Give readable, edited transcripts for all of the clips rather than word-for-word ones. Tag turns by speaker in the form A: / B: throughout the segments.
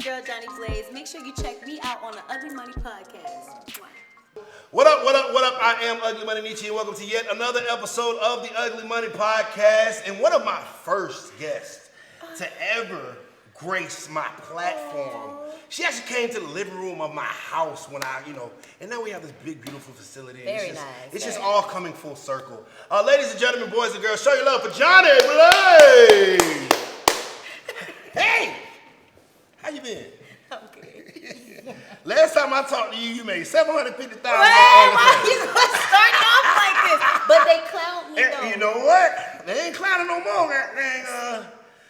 A: girl, Jhonni Blaze. Make sure you check me out on the Ugly Money Podcast.
B: What up, what up, what up? I am Ugly Money Nietzsche, and welcome to yet another episode of the Ugly Money Podcast. And one of my first guests to ever grace my platform. She actually came to the living room of my house when and now we have this big, beautiful facility.
A: Very nice.
B: It's just all coming full circle. Ladies and gentlemen, boys and girls, show your love for Jhonni Blaze. Hey, how you been?
A: I'm good.
B: Last time I talked to you, you made $750,000.
A: Why you gonna start off like this? But they clown me though.
B: You know what? They ain't clowning no more. That thing,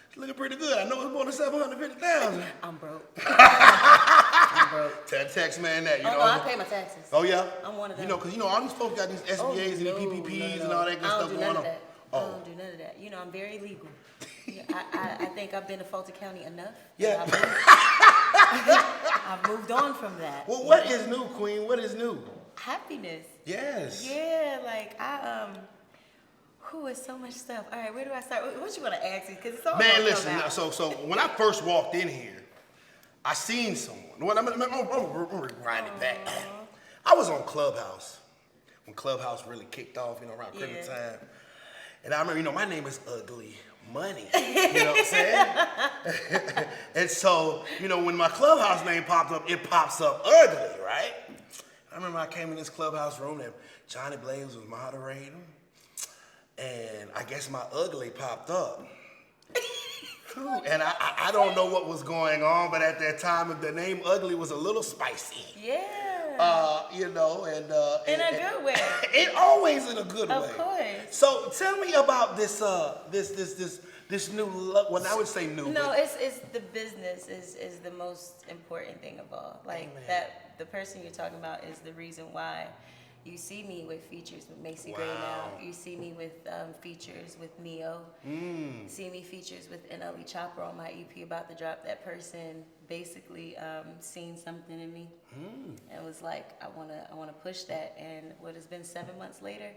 B: it's looking pretty good. I know it's more than $750,000.
A: I'm broke. I'm broke.
B: Tell text man that.
A: No, I pay my taxes.
B: Oh yeah.
A: I'm one of them.
B: Because all these folks got these SBAs and these PPPs and all that good stuff going on.
A: I don't do none of that. I'm very legal. I think I've been to Fulton County enough.
B: Yeah.
A: I've moved on from that.
B: Well, what is new, Queen? What is new?
A: Happiness.
B: Yes.
A: Yeah, it's so much stuff. All right, where do I start? What you want to ask me? Because it's all
B: Man, listen. So when I first walked in here, I seen someone. I'm gonna rewind it back. I was on Clubhouse when Clubhouse really kicked off. Around Christmas time. And I remember, my name is Ugly Money. You know what I'm saying? And so, when my Clubhouse name popped up, it pops up ugly, right? I remember I came in this Clubhouse room and Jhonni Blaze was moderating. And I guess my ugly popped up. And I don't know what was going on, but at that time, the name Ugly was a little spicy.
A: Yeah.
B: In a
A: good way.
B: It always in a good way.
A: Of course.
B: So tell me about this new look. Well, I would say new.
A: No, it's the business is the most important thing of all. That the person you're talking about is the reason why you see me with features with Macy Gray now. You see me with features with Neo. See me features with NLE Choppa on my EP about to drop. That person basically seen something in me and was like, I wanna push that. And what has been 7 months later,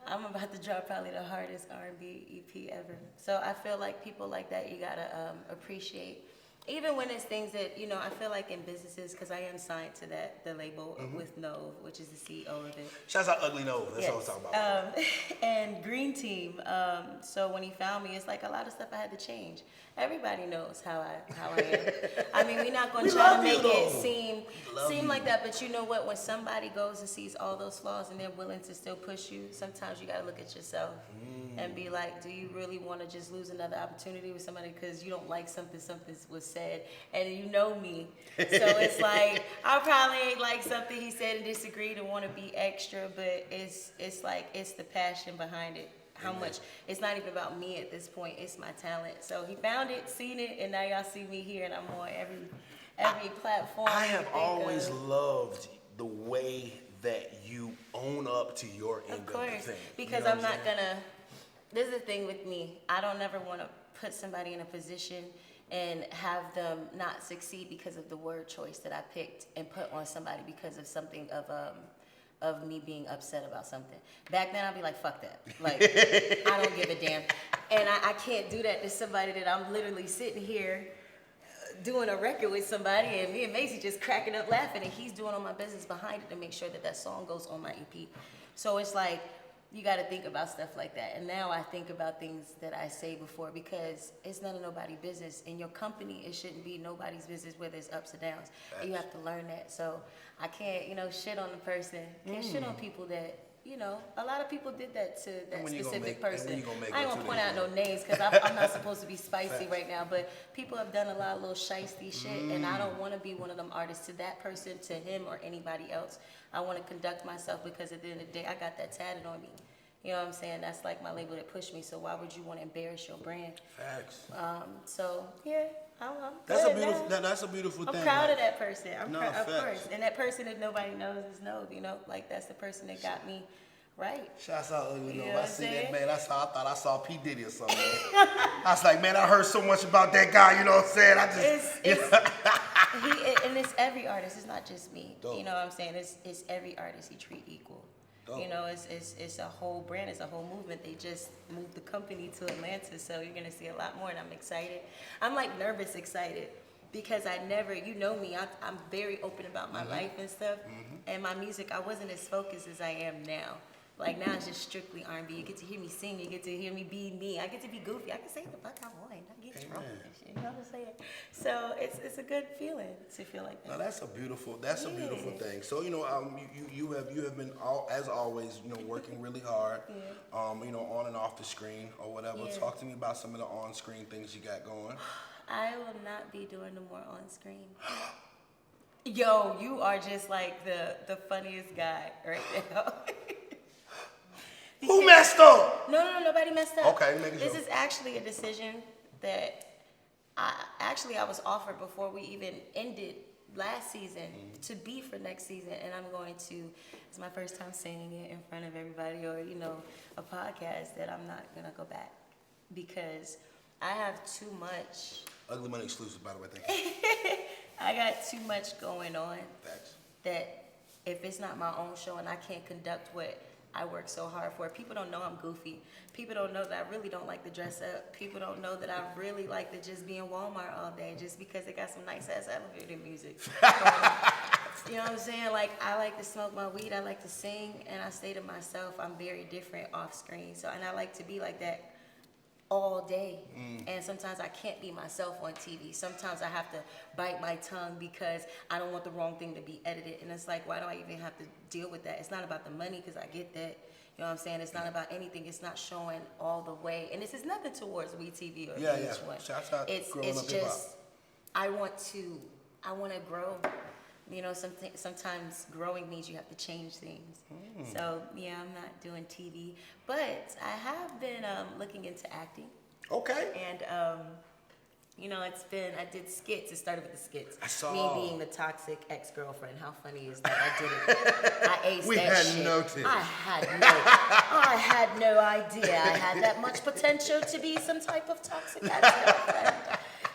A: I'm about to drop probably the hardest R&B EP ever. So I feel like people like that you gotta appreciate. Even when it's things that, I feel like in businesses, because I am signed to the label with Nove, which is the CEO of it.
B: Shouts out Ugly Nove, that's what I'm talking about.
A: And Green Team, so when he found me, it's like a lot of stuff I had to change. Everybody knows how I am. I mean, we're not going to try to make it seem like that, but you know what? When somebody goes and sees all those flaws and they're willing to still push you, sometimes you got to look at yourself and be like, do you really want to just lose another opportunity with somebody because you don't like something was said, and you know me, so it's like I probably ain't like something he said and disagreed and want to be extra, but it's the passion behind it. How much? It's not even about me at this point. It's my talent. So he found it, seen it, and now y'all see me here, and I'm on every platform.
B: I have always loved the way that you own up to your end of the thing.
A: Because I'm not gonna. This is the thing with me. I don't ever want to put somebody in a position and have them not succeed because of the word choice that I picked and put on somebody because of something of me being upset about something. Back then, I'd be like, fuck that. Like, I don't give a damn. And I can't do that to somebody that I'm literally sitting here doing a record with somebody and me and Macy just cracking up laughing and he's doing all my business behind it to make sure that song goes on my EP. So it's like, you got to think about stuff like that. And now I think about things that I say before because it's none of nobody's business. In your company, it shouldn't be nobody's business where there's ups and downs. And you have to learn that. So I can't, shit on the person. Can't shit on people that, a lot of people did that to that specific person. I ain't going to point out no names because I'm not supposed to be spicy right now. But people have done a lot of little shiesty shit. And I don't want to be one of them artists to that person, to him, or anybody else. I want to conduct myself because at the end of the day, I got that tatted on me. You know what I'm saying? That's like my label that pushed me. So why would you want to embarrass your brand?
B: Facts.
A: So yeah, I'm
B: that's a beautiful. That's a beautiful thing.
A: I'm proud of that person. Of course. And that person that nobody knows is Nove. Like that's the person that got me right.
B: Shouts out Ugly Nove. I see that man. I thought I saw P Diddy or something. I was like, man, I heard so much about that guy. You know what I'm saying?
A: And it's every artist. It's not just me.
B: Dope.
A: You know what I'm saying? It's every artist he treat equal. Dope. It's a whole brand. It's a whole movement. They just moved the company to Atlanta, so you're gonna see a lot more, and I'm excited. I'm like nervous excited because I never, you know me, I'm very open about my life and stuff. And my music, I wasn't as focused as I am now. Like now it's just strictly R&B. You get to hear me sing, you get to hear me be me. I get to be goofy. I can say the fuck I want. I get drunk and shit. You know what I'm saying? So it's a good feeling to feel like that.
B: Now that's a beautiful thing. So you have been as always working really hard, on and off the screen or whatever.
A: Yeah.
B: Talk to me about some of the on-screen things you got going.
A: I will not be doing no more on screen. Yo, you are just like the funniest guy right now.
B: Who messed up?
A: No, nobody messed up.
B: Okay,
A: this is actually a decision that I was offered before we even ended last season to be for next season, and I'm going to. It's my first time saying it in front of everybody or a podcast that I'm not gonna go back because I have too much.
B: Ugly Money exclusive, by the way. Thank you.
A: I got too much going on.
B: Thanks.
A: That if it's not my own show and I can't conduct what I work so hard for, people don't know I'm goofy. People don't know that I really don't like to dress up. People don't know that I really like to just be in Walmart all day just because they got some nice ass elevator music. You know what I'm saying? Like I like to smoke my weed, I like to sing, and I say to myself, I'm very different off screen. So and I like to be like that all day. And sometimes I can't be myself on TV. Sometimes I have to bite my tongue because I don't want the wrong thing to be edited. And it's like, why do I even have to deal with that? It's not about the money because I get that. You know what I'm saying? It's not about anything. It's not showing all the way. And this is nothing towards WeTV or VH1.
B: Shouts out
A: It's
B: up
A: just, I want to grow. Sometimes growing means you have to change things. So, yeah, I'm not doing TV. But I have been looking into acting.
B: Okay.
A: And, I did skits. It started with the skits.
B: I saw.
A: Me being the toxic ex-girlfriend. How funny is that? I did it. I aced
B: We
A: that
B: had
A: shit.
B: noticed.
A: I had no idea I had that much potential to be some type of toxic ex-girlfriend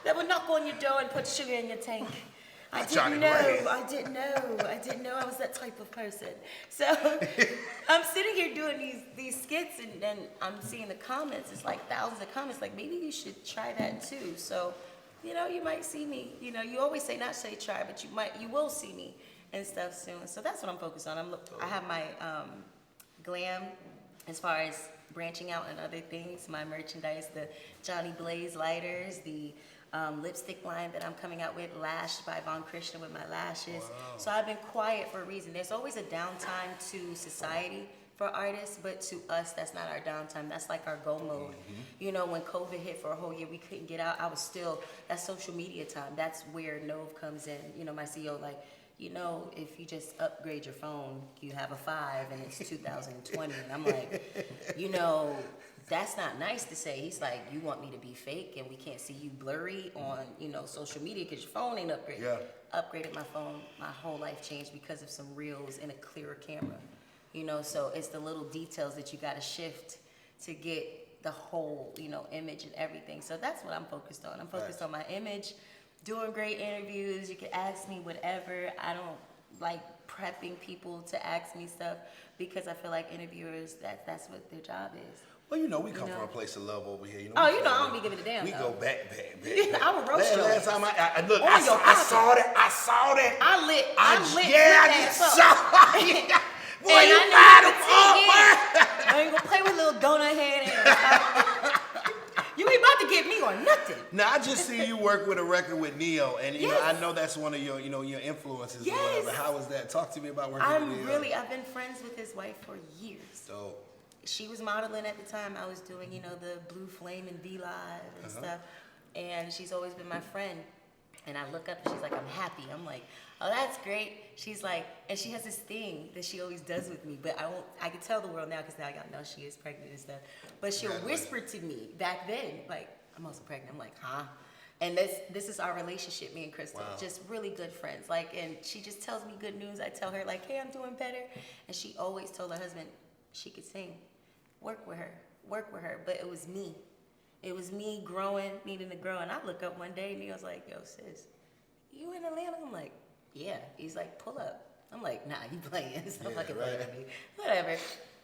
A: that would knock on your door and put sugar in your tank. I didn't know I was that type of person. So I'm sitting here doing these skits and then I'm seeing the comments. It's like thousands of comments. Like maybe you should try that too. So, you might see me. You always say not say try, but you will see me and stuff soon. So that's what I'm focused on. I have my glam as far as branching out and other things. My merchandise, the Jhonni Blaze lighters, the lipstick line that I'm coming out with, lashed by Von Christian with my lashes. Wow. So I've been quiet for a reason. There's always a downtime to society for artists, but to us, that's not our downtime. That's like our go mode. When COVID hit for a whole year, we couldn't get out. That's social media time. That's where Nove comes in. My CEO, if you just upgrade your phone, you have a 5 and it's 2020. And I'm like, that's not nice to say. He's like, you want me to be fake and we can't see you blurry on, social media because your phone ain't upgraded.
B: Yeah.
A: Upgraded my phone. My whole life changed because of some reels and a clearer camera. So it's the little details that you got to shift to get the whole, image and everything. So that's what I'm focused on. I'm focused on my image, doing great interviews. You can ask me whatever. I don't like prepping people to ask me stuff because I feel like interviewers, that's what their job is.
B: Well, we come from a place of love over here.
A: I don't be giving a damn.
B: We go back.
A: I will roast you.
B: Last time I saw that.
A: I lit.
B: I saw it. Boy,
A: and
B: you
A: I
B: up.
A: I ain't gonna play with little donut head ass. You ain't about to get me on nothing.
B: Now I just see you work with a record with Neo, and I know that's one of your your influences or whatever. How was that? Talk to me about working with Neo.
A: I've been friends with his wife for years.
B: So
A: she was modeling at the time. I was doing the Blue Flame and V Live and stuff, and she's always been my friend. And I look up and she's like, I'm happy. I'm like, oh, that's great. She's like, and she has this thing that she always does with me, but I can tell the world now because now I know she is pregnant and stuff. But she'll whisper to me back then, like, I'm also pregnant. I'm like, huh? And this is our relationship, me and Crystal. Wow. Just really good friends. And she just tells me good news. I tell her, hey, I'm doing better. And she always told her husband she could sing. Work with her. But it was me. It was me growing, needing to grow. And I look up one day and he was like, yo, sis, you in Atlanta? I'm like, yeah. He's like, pull up. I'm like, nah, you playing. Stop fucking playing with me. Whatever.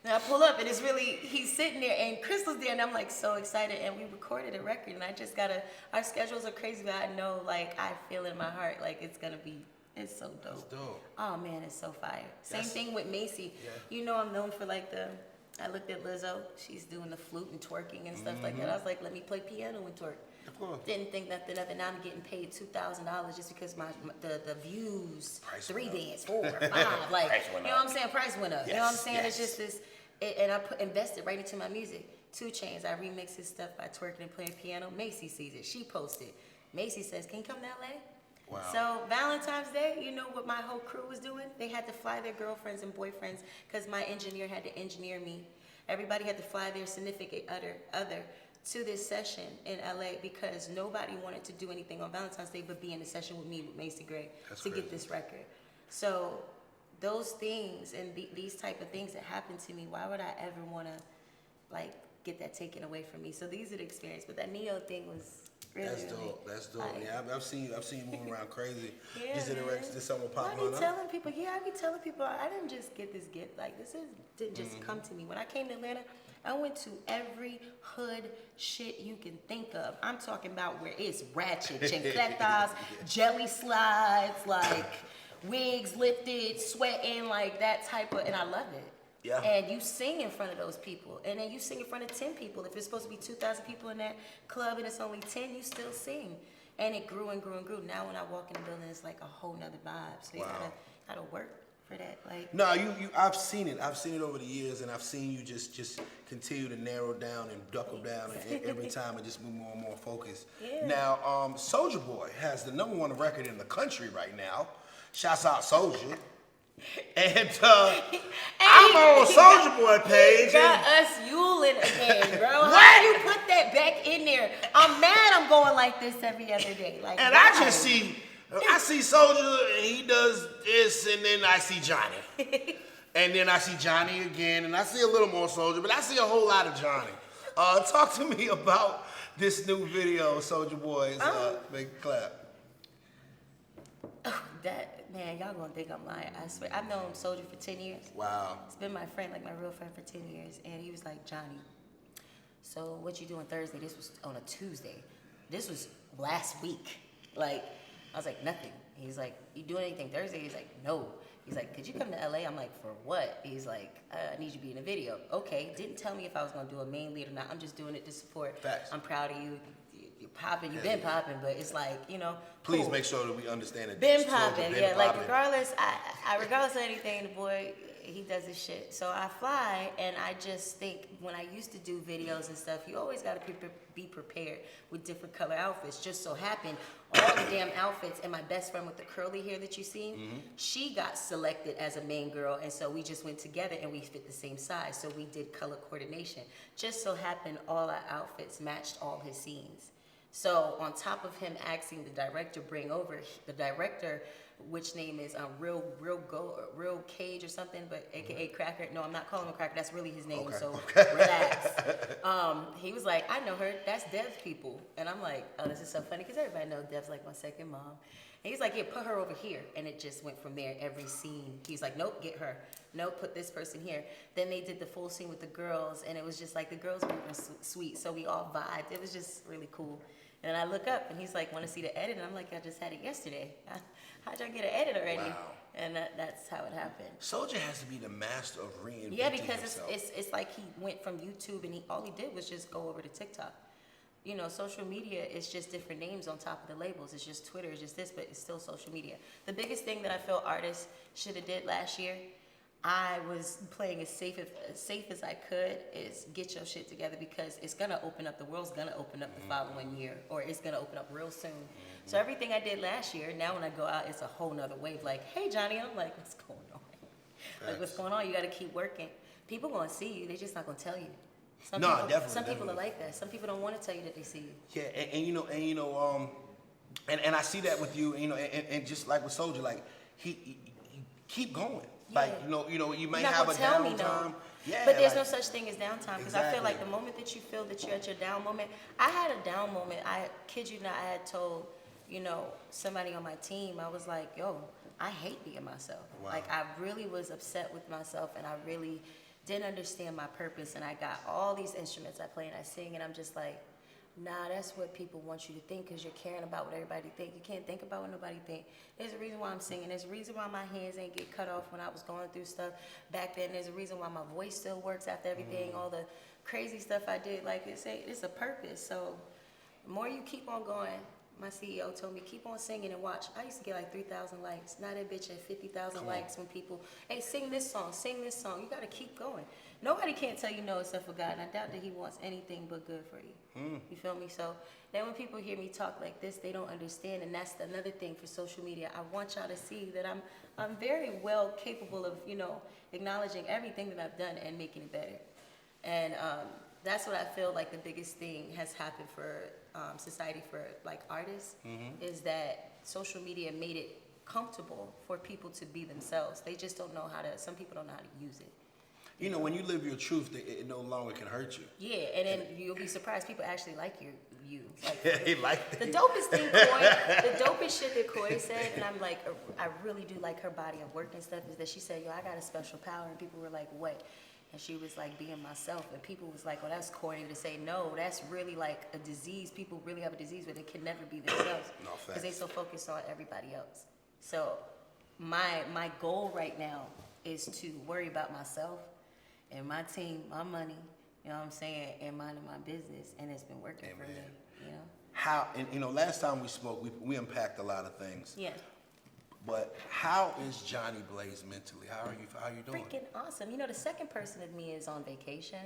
A: And I pull up and it's really, he's sitting there and Crystal's there and I'm like so excited and we recorded a record and I just gotta, our schedules are crazy but I know like I feel in my heart like it's gonna be, it's so dope.
B: That's dope.
A: Oh man, it's so fire. Same thing with Macy. Yeah. You know I'm known for like I looked at Lizzo, she's doing the flute and twerking and stuff like that. I was like, let me play piano and twerk.
B: Of course.
A: Didn't think nothing of it. Now I'm getting paid $2,000 just because the views,
B: Price
A: 3 bands, 4, 5, like, you know what I'm saying? Price went up.
B: Yes,
A: you know what I'm saying?
B: yes.
A: It's just this, and I invested right into my music. 2 Chainz, I remix his stuff by twerking and playing piano. Macy sees it. She posted. Macy says, can you come to LA?
B: Wow.
A: So Valentine's Day, you know what my whole crew was doing? They had to fly their girlfriends and boyfriends because my engineer had to engineer me. Everybody had to fly their significant other to this session in LA because nobody wanted to do anything on Valentine's Day but be in the session with me with Macy Gray to get this record. So those things and these type of things that happen to me, why would I ever want to like get that taken away from me? So these are the experience. But that Neo thing was really,
B: That's dope. That's dope.
A: Like,
B: Yeah, I've seen you moving around crazy.
A: Yeah,
B: Just did a record, did something popping
A: I
B: on
A: be
B: up.
A: telling people, I be telling people, I didn't just get this gift. Like, didn't just come to me. When I came to Atlanta, I went to every hood shit you can think of. I'm talking about where it's ratchet, chancletas, jelly slides, like wigs lifted, sweating, like that type of, and I love it.
B: Yeah.
A: And you sing in front of those people. And then you sing in front of 10 people. If it's supposed to be 2,000 people in that club and it's only 10, you still sing. And it grew and grew and grew. Now when I walk in the building, it's like a whole nother vibe. So you gotta work for that. Like,
B: No, I've seen it. I've seen it over the years, and I've seen you just continue to narrow down and buckle down every time and just move more and more focused.
A: Yeah.
B: Now, Soulja Boy has the #1 record in the country right now. Shouts out Soulja. And I'm on Soulja Boy page.
A: Got us Yuling again, bro. How do you put that back in there? I'm mad I'm going like this every other day. Like,
B: And
A: why?
B: I see Soulja and he does this, and then I see Johnny. And then I see Johnny again, and I see a little more Soulja, but I see a whole lot of Johnny. Talk to me about this new video, Soulja Boy's Big Clap.
A: Man, y'all gonna think I'm lying. I swear, I've known Soulja for 10 years.
B: Wow.
A: It's been my friend, like my real friend for 10 years. And he was like, Johnny, so what you doing Thursday? This was on a Tuesday. This was last week. Like, I was like, nothing. He's like, you doing anything Thursday? He's like, no. He's like, could you come to LA? I'm like, for what? He's like, I need you to be in a video. Okay, didn't tell me if I was gonna do a main lead or not. I'm just doing it to support.
B: Facts.
A: I'm proud of you. You're popping, you've been popping, but it's like, you know.
B: Please
A: cool.
B: make sure that we understand it.
A: Been popping, yeah. Like regardless, I regardless of anything, the boy, he does his shit. So I fly, and I just think when I used to do videos and stuff, you always gotta be prepared with different color outfits. Just so happened, all the damn outfits, and my best friend with the curly hair that you see, she got selected as a main girl, and so we just went together and we fit the same size. So we did color coordination. Just so happened, all our outfits matched all his scenes. So on top of him asking the director bring over, the director, which name is Real Cage or something, but AKA Cracker. No, I'm not calling him Cracker. That's really his name.
B: Okay.
A: So relax. He was like, I know her. That's Dev's people. And I'm like, oh, this is so funny because everybody knows Dev's like my second mom. And he's like, yeah, put her over here. And it just went from there. Every scene, he's like, nope, get her. Nope, put this person here. Then they did the full scene with the girls, and it was just like the girls were sweet. So we all vibed. It was just really cool. And I look up, and he's like, want to see the edit? And I'm like, I just had it yesterday. How'd y'all get an edit already?
B: Wow.
A: And that's how it happened.
B: Soulja has to be the master of reinventing
A: Yeah, because
B: himself.
A: it's like he went from YouTube, and all he did was just go over to TikTok. You know, social media is just different names on top of the labels. It's just Twitter, it's just this, but it's still social media. The biggest thing that I feel artists should have did last year, I was playing as safe as I could, is get your shit together because it's gonna open up, the world's gonna open up the following year, or it's gonna open up real soon. So everything I did last year, now when I go out, it's a whole nother wave. Like, hey Johnny, I'm like, what's going on? Like, what's going on? You gotta keep working. People gonna see you, they just not gonna tell you. Some people are like that. Some people don't want to tell you that they see you.
B: Yeah, and I see that with you, and just like with Soulja, like he keep going.
A: Yeah.
B: Like you may
A: You're not
B: have a
A: gonna tell me no.
B: downtime. Yeah,
A: but there's
B: like,
A: no such thing as downtime because I feel like the moment that you feel that you're at your down moment. I had a down moment. I kid you not. I had told somebody on my team. I was like, yo, I hate being myself.
B: Wow.
A: Like I really was upset with myself, and I really didn't understand my purpose, and I got all these instruments I play and I sing, and I'm just like, nah, that's what people want you to think because you're caring about what everybody think. You can't think about what nobody think. There's a reason why I'm singing. There's a reason why my hands ain't get cut off when I was going through stuff back then. There's a reason why my voice still works after everything, all the crazy stuff I did. Like, it's a purpose. So the more you keep on going, my CEO told me, keep on singing and watch. I used to get like 3,000 likes. Now that bitch at 50,000 likes when people, hey, sing this song, sing this song. You got to keep going. Nobody can't tell you no except for God. And I doubt that he wants anything but good for you. You feel me? So then when people hear me talk like this, they don't understand. And that's another thing for social media. I want y'all to see that I'm very well capable of, you know, acknowledging everything that I've done and making it better. And that's what I feel like the biggest thing has happened for society for like artists is that social media made it comfortable for people to be themselves. They just don't know how to, some people don't know how to use it.
B: You know, when you live your truth, it no longer can hurt you.
A: Yeah, and then you'll be surprised. People actually like you. Like,
B: They like
A: the dopest thing, the dopest shit that Koi said, and I'm like, I really do like her body of work and stuff, is that she said, yo, I got a special power, and people were like, what? And she was like, being myself, and people was like, well, that's corny to say. No, that's really like a disease. People really have a disease where they can never be themselves because they so focused on everybody else. So my goal right now is to worry about myself and my team, my money, you know what I'm saying, and minding my business, and it's been working for me, you know.
B: How, and you know, last time we spoke, we unpacked a lot of things.
A: Yeah.
B: But how is Jhonni Blaze mentally? How are you doing?
A: Freaking awesome. You know, the second person of me is on vacation.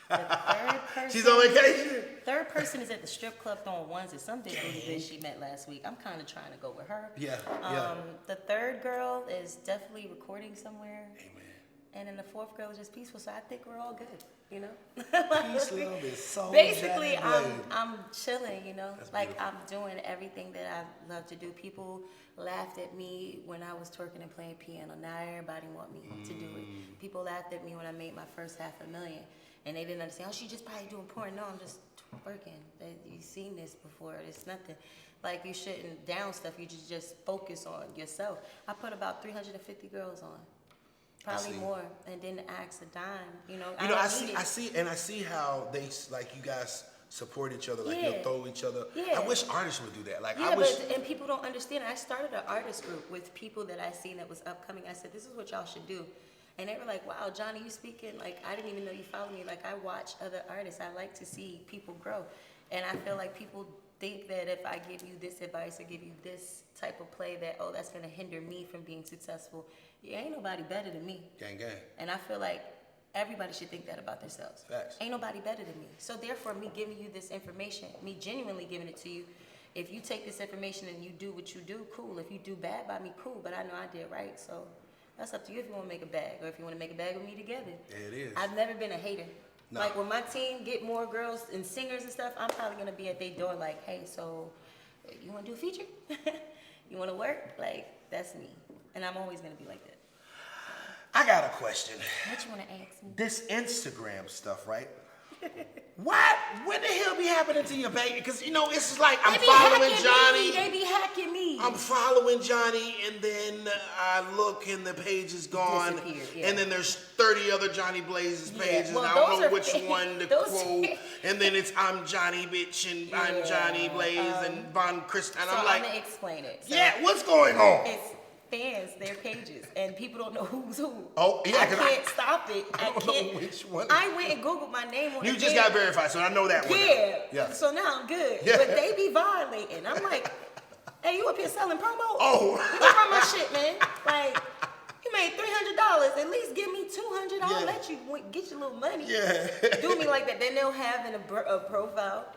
A: The third person,
B: she's on vacation?
A: Third person is at the strip club throwing ones at some big booty bitch she met last week. I'm kind of trying to go with her.
B: Yeah.
A: The third girl is definitely recording somewhere.
B: Amen.
A: And then the fourth girl is just peaceful, so I think we're all good, you know?
B: Peace, love, is so
A: basically,
B: Jhonni
A: I'm chilling, you know?
B: That's
A: like,
B: beautiful.
A: I'm doing everything that I love to do. People laughed at me when I was twerking and playing piano. Now everybody want me to do it. People laughed at me when I made my first $500,000, and they didn't understand, oh, she just probably doing porn. No, I'm just twerking. You've seen this before. It's nothing. Like, you shouldn't down stuff. You just focus on yourself. I put about 350 girls on. Probably more, and then ask a dime, you know.
B: I see how they, like, you guys support each other, like you'll throw each other.
A: Yeah.
B: I wish artists would do that. Like,
A: yeah,
B: I wish.
A: and people don't understand. I started an artist group with people that I seen that was upcoming. I said, this is what y'all should do. And they were like, wow, Jhonni, you speaking, like, I didn't even know you follow me. Like, I watch other artists. I like to see people grow. And I feel like people think that if I give you this advice or give you this type of play that, oh, that's going to hinder me from being successful. Yeah, ain't nobody better than me.
B: Gang, gang.
A: And I feel like everybody should think that about themselves.
B: Facts.
A: Ain't nobody better than me. So therefore, me giving you this information, me genuinely giving it to you, if you take this information and you do what you do, cool. If you do bad by me, cool. But I know I did right, so that's up to you if you want to make a bag or if you want to make a bag with me together.
B: Yeah, it is.
A: I've never been a hater.
B: No.
A: Like, when my team get more girls and singers and stuff, I'm probably going to be at their door like, hey, so you want to do a feature? You want to work? Like, that's me. And I'm always going to be like that.
B: I got a question.
A: What you want to ask me?
B: This Instagram stuff, right? What the hell be happening to your baby? Because, you know, it's like I'm following Jhonni.
A: They be hacking me.
B: I'm following Jhonni, and then I look and the page is gone.
A: Yeah.
B: And then there's 30 other Jhonni Blaze's pages,
A: Well,
B: and I don't know
A: those
B: which
A: are fake.
B: one to
A: Those-
B: quote. And then it's I'm Jhonni bitch, and I'm Jhonni Blaze, and Von Christ. And
A: So
B: I'm like,
A: gonna explain it. So
B: yeah, what's going on?
A: it's fans, their pages, and people don't know who's who.
B: Oh, yeah,
A: I
B: 'cause
A: can't stop it.
B: I don't know which one.
A: I went and Googled my name on
B: You
A: the
B: just
A: page.
B: got verified, so I know that one.
A: Yeah. So now I'm good.
B: Yeah.
A: But they be violating. I'm like, hey, you up here selling promo?
B: Oh.
A: You can run my shit, man. Like, you made $300. At least give me $200. I'll
B: Yeah.
A: let you get your little money.
B: Yeah.
A: Do me like that. Then they'll have in a profile,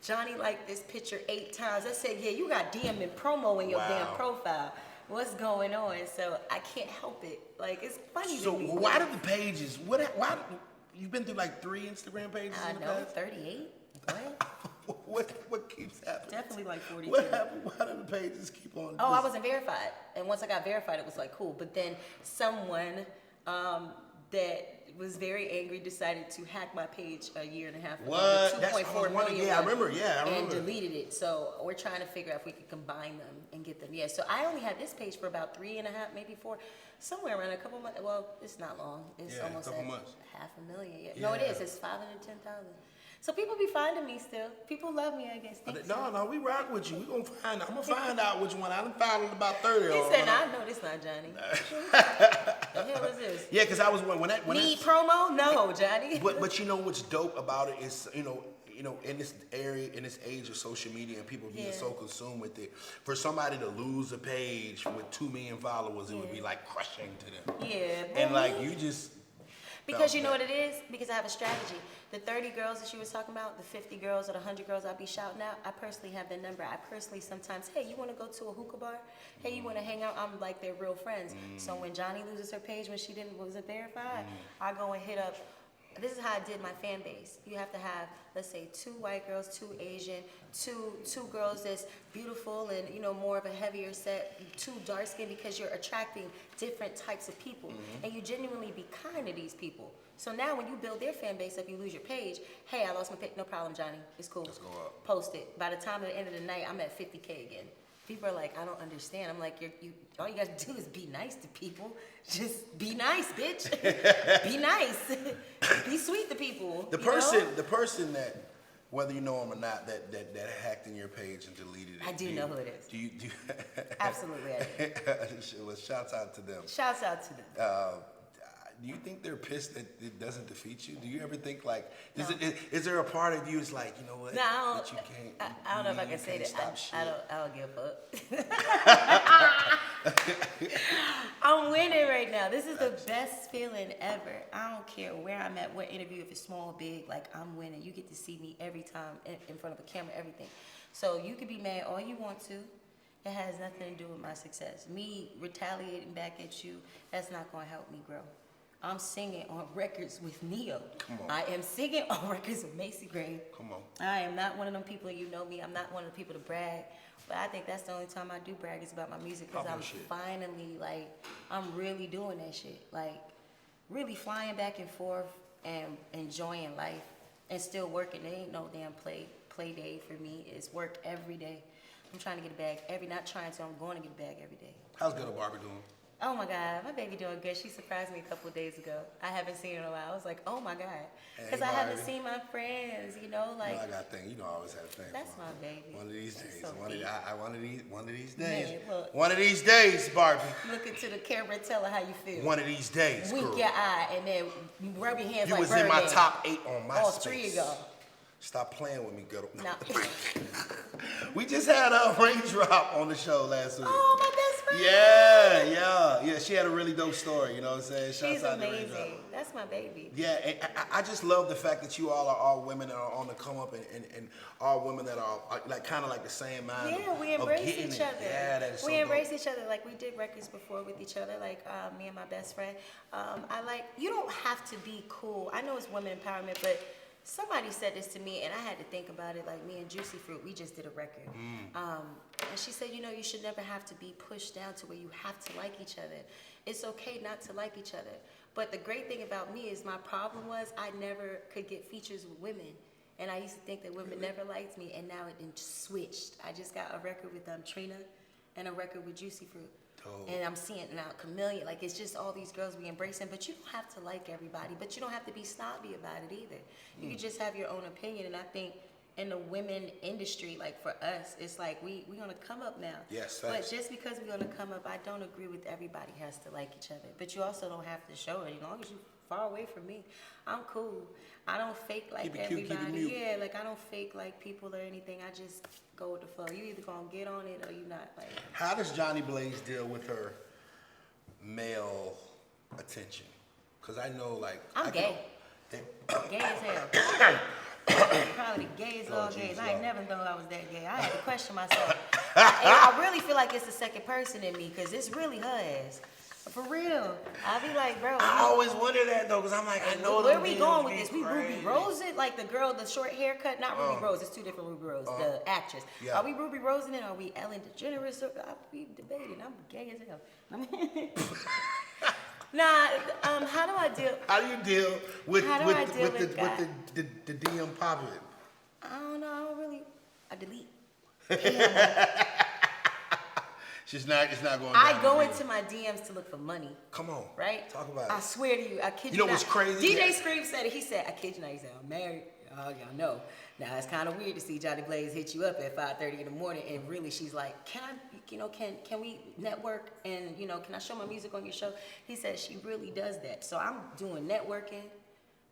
A: Jhonni liked this picture 8 times. I said, yeah, you got DM and promo in your
B: Wow.
A: damn profile. What's going on? So I can't help it. Like, it's funny
B: So
A: to me.
B: why do the pages? Why? You've been through like 3 Instagram pages
A: I
B: in the
A: know,
B: past?
A: 38. What?
B: What keeps happening?
A: Definitely like 42.
B: What happened? Why do the pages keep on?
A: Oh, I wasn't verified. And once I got verified, it was like, cool. But then someone that was very angry, decided to hack my page a year and a half ago.
B: What?
A: The 2.4 million.
B: Yeah, I remember.
A: And deleted it. So we're trying to figure out if we could combine them and get them. Yeah. So I only had this page for about 3.5, maybe 4, somewhere around a couple months. Well, it's not long. It's almost
B: a couple months.
A: 500,000. Yeah. No, it is. It's 510,000. So people be finding me still. People love me, I guess.
B: No, we rock with you. We gonna find out. I'm gonna find out which one. I done found about 30.
A: He said, "I know this not Johnny." The hell is this?
B: Yeah, because I was when
A: Need promo? No, Johnny.
B: But you know what's dope about it is in this area, in this age of social media and people being so consumed with it, for somebody to lose a page with 2 million followers, it would be like crushing to them.
A: Yeah.
B: And like you just.
A: Because you know what it is? Because I have a strategy. The 30 girls that she was talking about, the 50 girls or the 100 girls I'll be shouting out, I personally have their number. I personally sometimes, hey, you want to go to a hookah bar? Hey, you want to hang out? I'm like their real friends. So when Johnny loses her page when she wasn't verified, I go and hit up. This is how I did my fan base. You have to have, let's say, 2 white girls, 2 Asian, two girls that's beautiful and more of a heavier set, 2 dark skin, because you're attracting different types of people, and you genuinely be kind to these people. So now when you build their fan base up, you lose your page. Hey, I lost my page. No problem, Johnny. It's cool.
B: Let's go up.
A: Post it. By the time at the end of the night, I'm at 50K again. People are like, I don't understand. I'm like, all you gotta do is be nice to people. Just be nice, bitch. Be nice. Be sweet to people.
B: The person that, whether you know him or not, that hacked in your page and deleted it.
A: I do know who it is.
B: Do you
A: Absolutely, I do.
B: Well, shouts out to them.
A: Shouts out to them.
B: Do you think they're pissed that it doesn't defeat you? Do you ever think like, is there a part of you that's like, you know what?
A: No,
B: that you can't.
A: I don't know if I can say that. I don't give a fuck. I'm winning right now. This is the best feeling ever. I don't care where I'm at, what interview, if it's small or big, like I'm winning. You get to see me every time in front of a camera, everything. So you could be mad all you want to. It has nothing to do with my success. Me retaliating back at you, that's not gonna help me grow. I'm singing on records with Neo.
B: Come on.
A: I am singing on records with Macy Gray.
B: Come on.
A: I am not one of them people, you know me, I'm not one of the people to brag. But I think that's the only time I do brag is about my music, because I'm finally, like, I'm really doing that shit. Like, really flying back and forth and enjoying life and still working. There ain't no damn play day for me. It's work every day. I'm trying to get a bag not trying to, I'm going to get a bag every day.
B: How's Ghetto Barbie doing?
A: Oh my God, my baby doing good. She surprised me a couple of days ago. I haven't seen her in a while. I was like, oh my God. Because I haven't seen my friends, like.
B: I got a thing. I always have a thing.
A: That's my baby.
B: One of these days.
A: So
B: One of these days.
A: Man, look.
B: One of these days, Barbie.
A: Look into the camera and tell her how you feel.
B: One of these days, girl.
A: Wink your eye and then rub your hands
B: you
A: like
B: was in my
A: Birdman.
B: top 8 on my
A: All
B: space.
A: 3 of y'all.
B: Stop playing with me, girl.
A: No.
B: We just had a Raindrop on the show last week.
A: Oh, my best friend.
B: Yeah. She had a really dope story, you know what I'm saying?
A: She's amazing. That's my baby.
B: Yeah, and I just love the fact that you all are all women that are on the come up and all women that are like kind of like the same mind.
A: Yeah, we embrace each other.
B: Yeah, that is so
A: we embrace
B: dope.
A: each other. Like, we did records before with each other, like me and my best friend. You don't have to be cool. I know it's women empowerment, but somebody said this to me, and I had to think about it. Like, me and Juicy Fruit, we just did a record. And she said, you should never have to be pushed down to where you have to like each other. It's okay not to like each other. But the great thing about me is my problem was I never could get features with women. And I used to think that women never liked me, and now it then switched. I just got a record with Trina and a record with Juicy Fruit.
B: Dope.
A: And I'm seeing now Chameleon, like, it's just all these girls we embracing, but you don't have to like everybody, but you don't have to be snobby about it either. You can just have your own opinion, and I think in the women industry, like for us, it's like we're gonna come up now.
B: Yes,
A: but
B: thanks.
A: just because we're gonna come up, I don't agree with everybody has to like each other. But you also don't have to show it. As long as you far away from me, I'm cool. I don't fake like
B: Keep it cute,
A: everybody.
B: keep it mute.
A: Yeah, like I don't fake like people or anything. I just go with the flow. You either gonna get on it or you not. Like,
B: How does Jhonni Blaze deal with her male attention? Because I know, like,
A: I'm gay. Gay as hell. Probably the gayest of all gays. I ain't never thought I was that gay. I had to question myself. I really feel like it's the second person in me, because it's really her ass. For real. I be like, bro.
B: I always wonder that though, because I'm like, I know
A: where
B: them
A: we
B: dudes
A: going with
B: be
A: this? We
B: crazy.
A: Ruby Rose it? Like the girl, the short haircut? Not Ruby Rose. It's 2 different Ruby Rose. The actress.
B: Yeah.
A: Are we Ruby Rose in it? Are we Ellen DeGeneres? I be debating. I'm gay as hell. Nah, how do I deal?
B: How do you deal with
A: How do I deal with
B: the DM popping?
A: I don't know. I don't really. I delete.
B: It's not going down.
A: I go into my DMs to look for money.
B: Come on.
A: Right?
B: Talk about
A: I
B: it.
A: swear to you, I kid you
B: You know
A: not.
B: what's crazy?
A: DJ Scream said it. He said, I kid you not. He said, I'm married. Oh, y'all know. Now, it's kind of weird to see Jhonni Blaze hit you up at 5:30 in the morning, and really she's like, can we network, and, can I show my music on your show? He said she really does that. So I'm doing networking,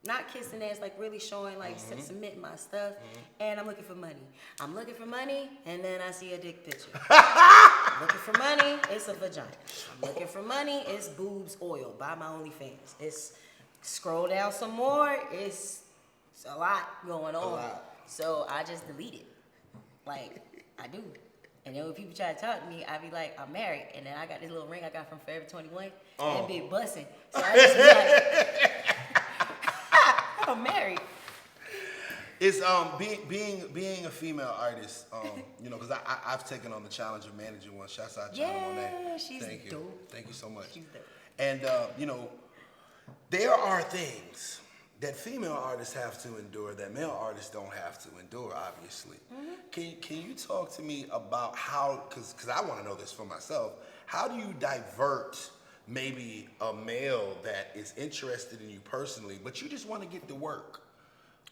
A: not kissing ass, like really showing, like submitting my stuff, and I'm looking for money. I'm looking for money, and then I see a dick picture. I'm looking for money, it's a vagina. I'm looking for money, it's boobs oil. Buy my OnlyFans. It's scroll down some more, it's a lot going on. So I just delete it. Like, I do. And then when people try to talk to me, I be like, I'm married. And then I got this little ring I got from Forever 21. And it be busting. So I just be like, I'm married.
B: It's being a female artist, because I've taken on the challenge of managing one. Shouts out Jhonni on that.
A: Yeah, she's
B: Thank you.
A: dope.
B: Thank you so much.
A: She's dope.
B: And there are things that female artists have to endure that male artists don't have to endure, obviously. Can you talk to me about how, because I want to know this for myself, how do you divert maybe a male that is interested in you personally, but you just want to get to work?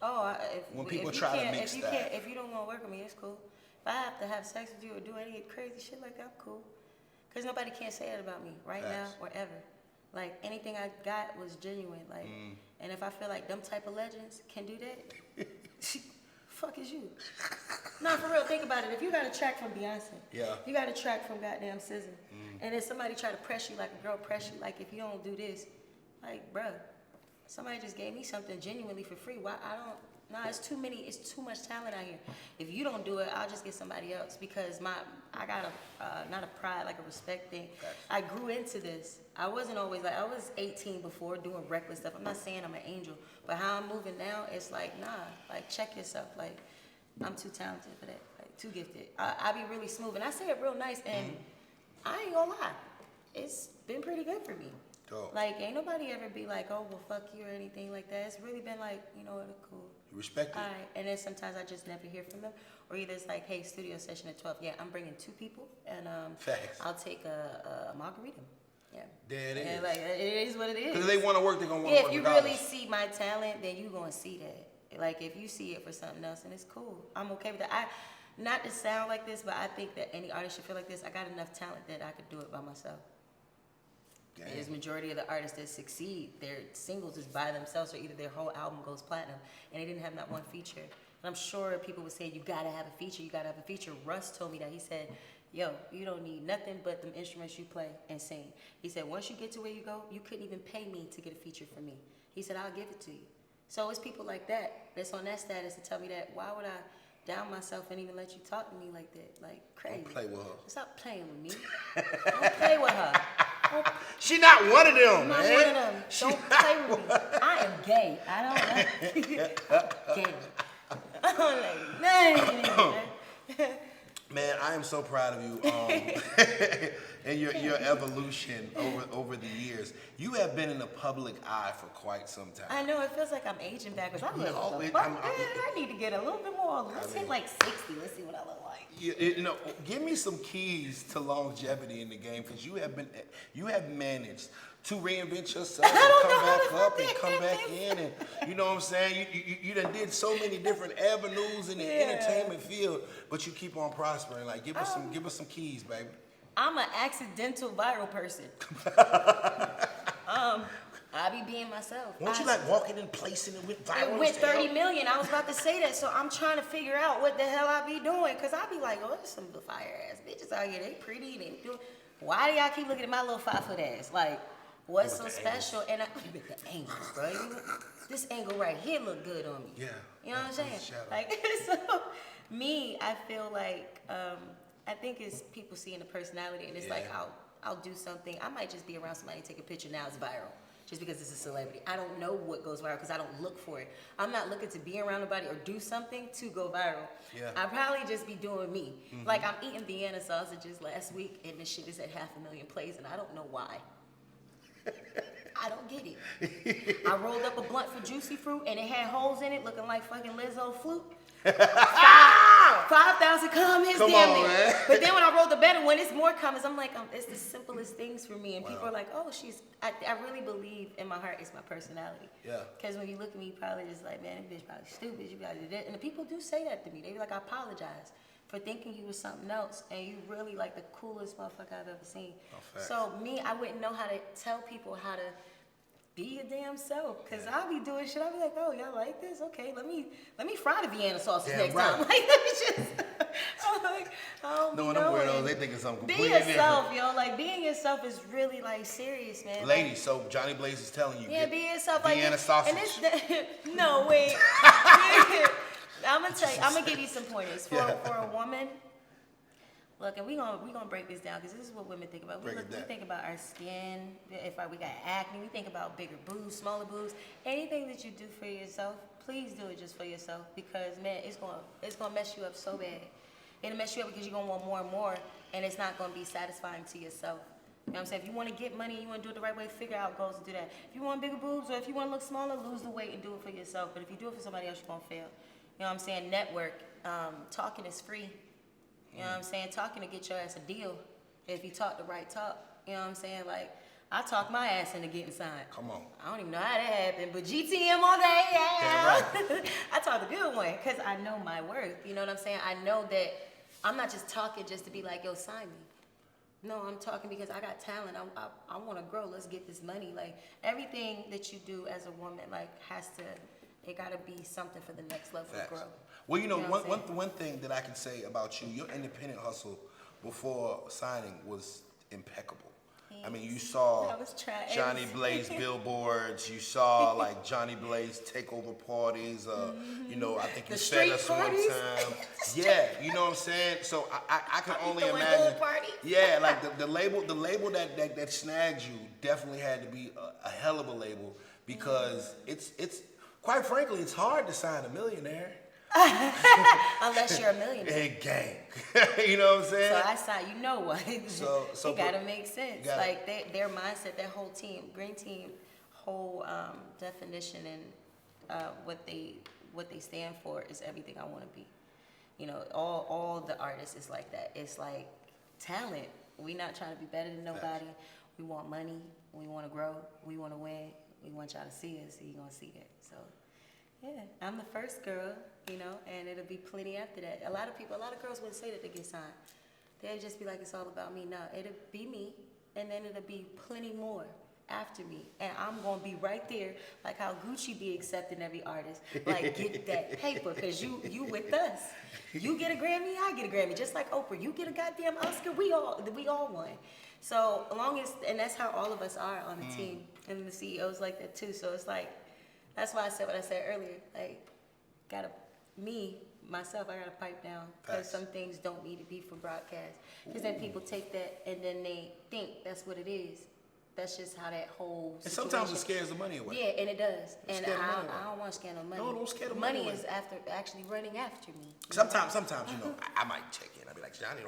A: Oh,
B: When people try to mix that.
A: If you don't want to work with me, it's cool. If I have to have sex with you or do any crazy shit like that, I'm cool. Because nobody can say that about me right now or ever. Like, anything I got was genuine. Like, and if I feel like them type of legends can do that, fuck is you? Nah, for real, think about it. If you got a track from Beyonce, you got a track from goddamn SZA, and then somebody try to press you like a girl press you, like, if you don't do this, like, bruh, somebody just gave me something genuinely for free. Why I don't? Nah, it's too much talent out here. If you don't do it, I'll just get somebody else because I got a not a pride, like a respect thing. I grew into this. I wasn't always like, I was 18 before doing reckless stuff. I'm not saying I'm an angel, but how I'm moving now, it's like, nah, like check yourself. Like, I'm too talented for that, like too gifted. I be really smooth, and I say it real nice, and I ain't gonna lie, it's been pretty good for me.
B: Dope.
A: Like, ain't nobody ever be like, oh, well, fuck you or anything like that. It's really been like, you know what, cool.
B: You respect it.
A: All right. And then sometimes I just never hear from them. Or either it's like, hey, studio session at 12. Yeah, I'm bringing 2 people, and
B: Facts.
A: I'll take a margarita. Yeah.
B: There it is.
A: And like, it is what it is.
B: Because if they want to work, they're going to want to work
A: If you
B: regardless.
A: really see my talent, then you're going to see that. Like, if you see it for something else, and it's cool. I'm okay with that. Not to sound like this, but I think that any artist should feel like this. I got enough talent that I could do it by myself. There's majority of the artists that succeed, their singles is by themselves, or either their whole album goes platinum, and they didn't have not one feature. And I'm sure people would say, you gotta have a feature, you gotta have a feature. Russ told me that. He said, yo, you don't need nothing but them instruments you play and sing. He said, once you get to where you go, you couldn't even pay me to get a feature from me. He said, I'll give it to you. So it's people like that that's on that status to tell me that, why would I down myself and even let you talk to me like that? Like, crazy.
B: Don't play with her.
A: Stop playing with me. Don't play with her.
B: She not one of them,
A: I'm not
B: man.
A: one of them. Don't play with me. I am gay. I don't gay. I don't like nothing.
B: Man, I am so proud of you and your evolution over the years. You have been in the public eye for quite some time.
A: I know, it feels like I'm aging backwards. I'm like,
B: No,
A: I need to get a little bit more. Let's hit like 60. Let's see what I look like.
B: Give me some keys to longevity in the game, because you have managed to reinvent yourself and come back up and come back in, and you know what I'm saying? You done did so many different avenues in the entertainment field, but you keep on prospering. Like, give us some keys, baby.
A: I'm an accidental viral person. I be being myself.
B: Won't you like walking in place and it went viral?
A: It went 30 million. I was about to say that, so I'm trying to figure out what the hell I be doing, because I be like, oh, there's some fire ass bitches out here. They pretty. They do. Why do y'all keep looking at my little 5-foot ass? Like, what's so special? And with the angles, bro. This angle right here look good on me.
B: Yeah.
A: You know what I'm saying? Like, so me, I feel like I think it's people seeing the personality, and it's like I'll do something. I might just be around somebody, take a picture, now it's viral. Just because it's a celebrity. I don't know what goes viral because I don't look for it. I'm not looking to be around nobody or do something to go viral.
B: Yeah.
A: I probably just be doing me. Like, I'm eating Vienna sausages last week, and this shit is at 500,000 plays, and I don't know why. I don't get it. I rolled up a blunt for Juicy Fruit and it had holes in it looking like fucking Lizzo flute. 5,000 comments,
B: Come
A: damn
B: on,
A: it.
B: man.
A: But then when I rolled the better one, it's more comments. I'm like, it's the simplest things for me. And people are like, oh, I really believe in my heart it's my personality.
B: Yeah.
A: Because when you look at me, you probably just like, man, this bitch probably stupid. You probably did that. And the people do say that to me. They be like, I apologize for thinking you was something else. And you really like the coolest motherfucker I've ever seen.
B: Oh,
A: so me, I wouldn't know how to tell people how to be your damn self, cause I'll be doing shit. I'll be like, oh, y'all like this? Okay, let me fry the Vienna sausage next time. Like, let me just. I'm like, I don't
B: No,
A: be
B: them
A: knowing.
B: weirdos, they think it's something
A: Be
B: completely
A: yourself,
B: different.
A: yo. Like being yourself is really like serious, man.
B: Ladies, so Jhonni Blaze is telling you.
A: Yeah,
B: get
A: be yourself.
B: Vienna
A: Like,
B: sausage.
A: And no, wait. I'm gonna tell you. I'm gonna give you some pointers for a woman. Look, and we gonna break this down because this is what women think about. We think about our skin. If we got acne, we think about bigger boobs, smaller boobs. Anything that you do for yourself, please do it just for yourself because man, it's gonna mess you up so bad. It'll mess you up because you're gonna want more and more, and it's not gonna be satisfying to yourself. You know what I'm saying? If you want to get money, you want to do it the right way, figure out goals to do that. If you want bigger boobs or if you want to look smaller, lose the weight and do it for yourself. But if you do it for somebody else, you're gonna fail. You know what I'm saying? Network. Talking is free. You know what I'm saying? Talking to get your ass a deal. If you talk the right talk. You know what I'm saying? Like, I talk my ass into getting signed.
B: Come on.
A: I don't even know how that happened, but GTM all day, yeah.
B: Right.
A: I talk the good one because I know my worth. You know what I'm saying? I know that I'm not just talking just to be like, yo, sign me. No, I'm talking because I got talent. I want to grow. Let's get this money. Like, everything that you do as a woman, like, it got to be something for the next level of growth.
B: Well, you know
A: what
B: one thing that I can say about you, your independent hustle before signing was impeccable.
A: Thanks.
B: I mean, you saw
A: I was trying.
B: Jhonni Blaze billboards. You saw like Jhonni Blaze takeover parties. You know, I think you fed us one time. Yeah, you know what I'm saying. So I can only imagine. Yeah, like the label that snagged you definitely had to be a hell of a label because it's quite frankly it's hard to sign a millionaire.
A: Unless you're a millionaire.
B: Hey, gang. You know what I'm saying?
A: So I saw, you know what?
B: So
A: it gotta make sense. Like their mindset, their whole team, green team, whole definition and what they stand for is everything I want to be. You know, all the artists is like that. It's like talent. We not trying to be better than nobody. We want money. We want to grow. We want to win. We want y'all to see us. So you gonna see that. So. Yeah, I'm the first girl, you know, and it'll be plenty after that. A lot of girls wouldn't say that they get signed. They'd just be like, it's all about me. No, it'll be me, and then it'll be plenty more after me. And I'm going to be right there, like how Gucci be accepting every artist. Like, get that paper, because you with us. You get a Grammy, I get a Grammy. Just like Oprah, you get a goddamn Oscar, we all won. So, and that's how all of us are on the team. And the CEOs like that, too. So, it's like, that's why I said what I said earlier. Like, myself, I gotta pipe down because some things don't need to be for broadcast. Because then people take that and then they think that's what it is. That's just how that whole situation.
B: And sometimes it scares the money away.
A: Yeah, and it does. And I don't want to scare no money.
B: No, don't scare the money away.
A: Money is actually running after me.
B: Sometimes, you know, I might check in. I'll be like, Johnny,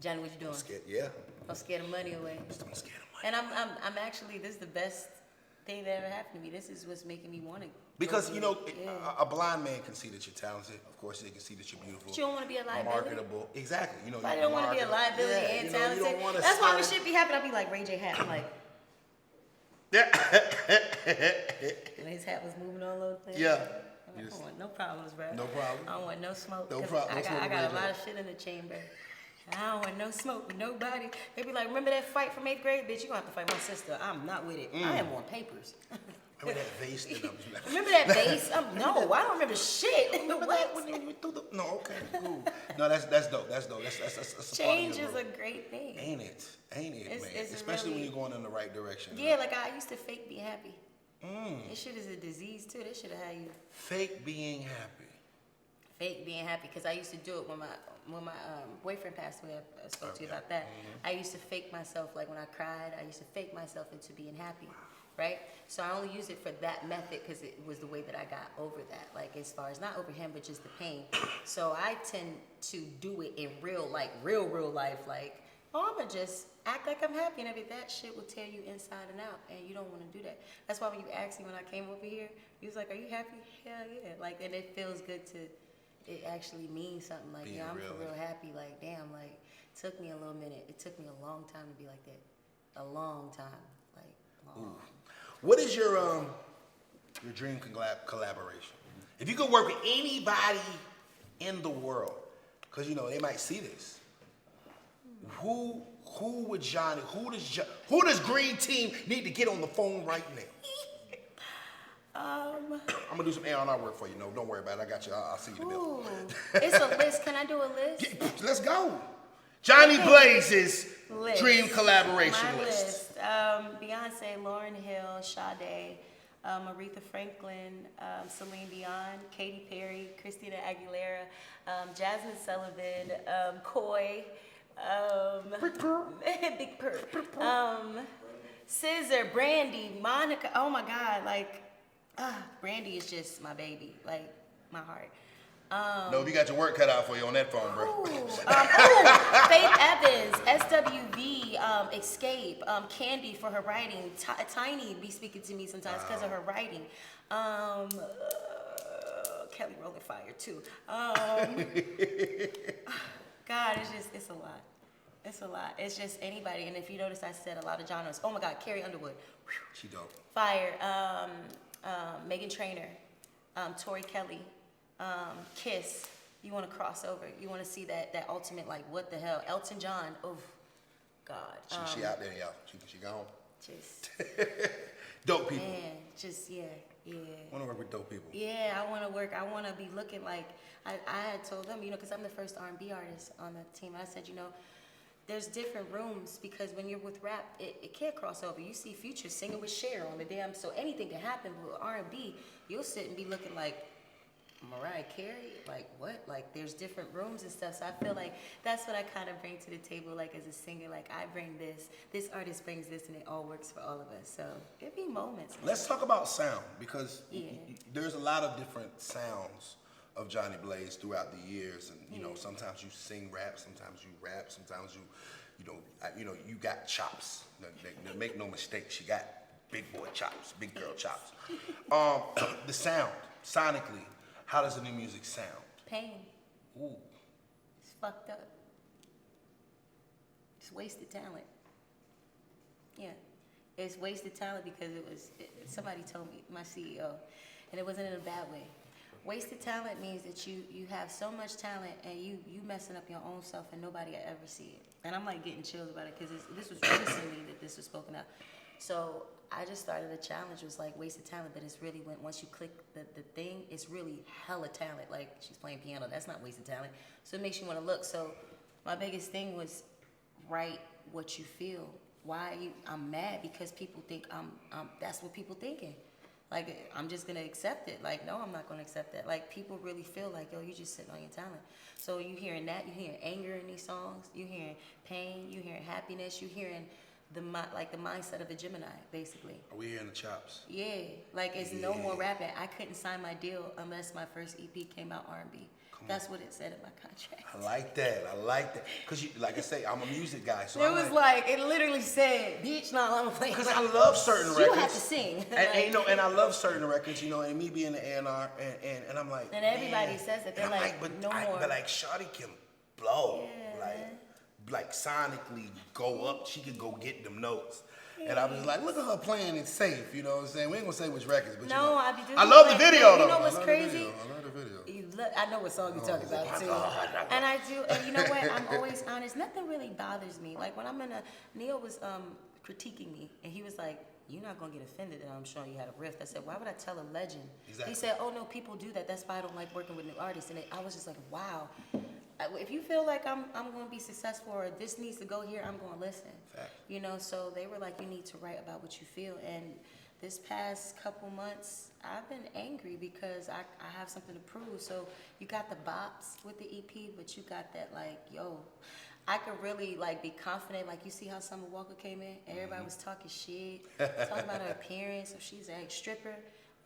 A: Johnny, what you doing?
B: Don't
A: scare the money away.
B: Just don't scare the money.
A: And I'm actually, this is the best thing that ever happened to me. This is what's making me want to.
B: Because, you know, a blind man can see that you're talented. Of course, they can see that you're beautiful.
A: But you don't want to be a liability.
B: Marketable. Exactly. You know,
A: I don't want to be a liability and talented. That's why when shit be happening, I be like Ray J hat. I'm like. When his hat was moving all over the place.
B: Yeah.
A: I don't want no problems, bro.
B: No problem.
A: I don't want no smoke.
B: No problem.
A: I got a lot of shit in the chamber. I don't want no smoke with nobody. They be like, remember that fight from 8th grade? Bitch, you gonna have to fight my sister. I'm not with it. I am on papers.
B: Remember that vase that I was
A: Remember that vase? No, I don't remember shit. What?
B: When you threw the... No, okay, cool. No, that's dope. That's dope. That's
A: Change is a great thing.
B: Ain't it, man?
A: It's
B: Especially
A: really,
B: when you're going in the right direction.
A: Yeah, like I used to fake being happy. This shit is a disease too. This should have had you.
B: Fake being happy.
A: Fake being happy, because I used to do it when my boyfriend passed away. I spoke to you about that. I used to fake myself, like when I cried, I used to fake myself into being happy. Right? So I only use it for that method because it was the way that I got over that. Like, as far as not over him, but just the pain. So I tend to do it in real life. Like, oh, I'ma just act like I'm happy, and that shit will tear you inside and out, and you don't want to do that. That's why when you asked me when I came over here, you was like, "Are you happy?" Hell yeah! Like, and it feels good to. It actually means something. Like, yeah, I'm for real happy. Like, damn. Like, it took me a little minute. It took me a long time to be like that. A long time. Like, long.
B: What is your dream collaboration? If you could work with anybody in the world, because you know they might see this. Who would Jhonni? Who does Green Team need to get on the phone right now? I'm gonna do some A&R work for you. No, don't worry about it. I got you. I'll see you in the bill.
A: It's a list. Can I do a list?
B: Let's go. Jhonni Blaze's dream collaboration
A: My
B: list.
A: Beyonce, Lauryn Hill, Sade, Aretha Franklin, Celine Dion, Katy Perry, Christina Aguilera, Jasmine Sullivan, Coy, Big Purr, Scissor, Brandy, Monica. Oh my God, like, Brandy is just my baby, like my heart.
B: No, you got your work cut out for you on that phone, bro.
A: Faith Evans, SWV, Escape, Candy for her writing, Tiny be speaking to me sometimes because of her writing. Kelly Rolling Fire too. God, it's a lot. It's a lot. It's just anybody. And if you notice, I said a lot of genres. Oh my God, Carrie Underwood.
B: She dope.
A: Fire. Megan Trainor. Tori Kelly. Kiss. You want to cross over. You want to see that ultimate, like, what the hell? Elton John. Oh, God.
B: She out there, y'all. She gone.
A: Just.
B: Dope people.
A: Man, just, yeah.
B: I want to work with dope people.
A: Yeah, I want to work. I want to be looking like, I had told them, you know, because I'm the first R&B artist on the team. I said, you know, there's different rooms because when you're with rap, it can't cross over. You see Future singing with Cher on the damn, so anything can happen. But with R&B, you'll sit and be looking like Mariah Carey, like what? Like there's different rooms and stuff. So I feel like that's what I kind of bring to the table, like as a singer. Like I bring this artist brings this, and it all works for all of us. So it'd be moments.
B: Let's talk about sound because there's a lot of different sounds of Jhonni Blaze throughout the years, and you know sometimes you sing rap, sometimes you rap, sometimes you got chops. Make no mistake, she got big boy chops, big girl chops. The sound, sonically. How does the new music sound?
A: Pain.
B: Ooh.
A: It's fucked up. It's wasted talent. Yeah. It's wasted talent because somebody told me, my CEO, and it wasn't in a bad way. Wasted talent means that you have so much talent and you messing up your own self and nobody will ever see it. And I'm like getting chills about it because this was recently that this was spoken out. So I just started a challenge. It was like wasted talent, but it's really once you click the thing, it's really hella talent. Like she's playing piano, that's not wasted talent. So it makes you want to look. So my biggest thing was write what you feel. I'm mad because people think that's what people thinking. Like I'm just gonna accept it. Like no, I'm not gonna accept that. Like people really feel like yo, you just sitting on your talent. So you hearing that, you hearing anger in these songs, you hearing pain, you hearing happiness, you hearing the mindset of the Gemini, basically.
B: Are we hearing the chops?
A: Yeah, like it's no more rapping. I couldn't sign my deal unless my first EP came out R&B. That's what it said in my contract.
B: I like that. Cause like I say, I'm a music guy, so
A: it was like it literally said, "Bitch, no, I'm playing."
B: Cause I love certain records.
A: You have to sing.
B: And I love certain records, you know, and me being the A&R, and I'm like,
A: and everybody says that they're like, no more.
B: But like, Shawty can blow, like sonically go up. She can go get them notes. And I was like, look at her playing it safe, you know what I'm saying? We ain't gonna say which records, but
A: no,
B: I love the video though.
A: You know what's crazy?
B: I love the video.
A: I know what song you're talking about too. And I do, and you know what? I'm always honest. Nothing really bothers me. Like when Neil was critiquing me, and he was like, "You're not gonna get offended that I'm showing you how to riff." I said, "Why would I tell a legend?" Exactly. He said, "Oh no, people do that. That's why I don't like working with new artists." And I was just like, "Wow." If you feel like I'm going to be successful or this needs to go here, I'm going to listen. Fact. You know, so they were like, you need to write about what you feel. And this past couple months, I've been angry because I have something to prove. So you got the bops with the EP, but you got that like, yo, I could really like be confident. Like you see how Summer Walker came in, everybody was talking shit, talking about her appearance. If she's a stripper.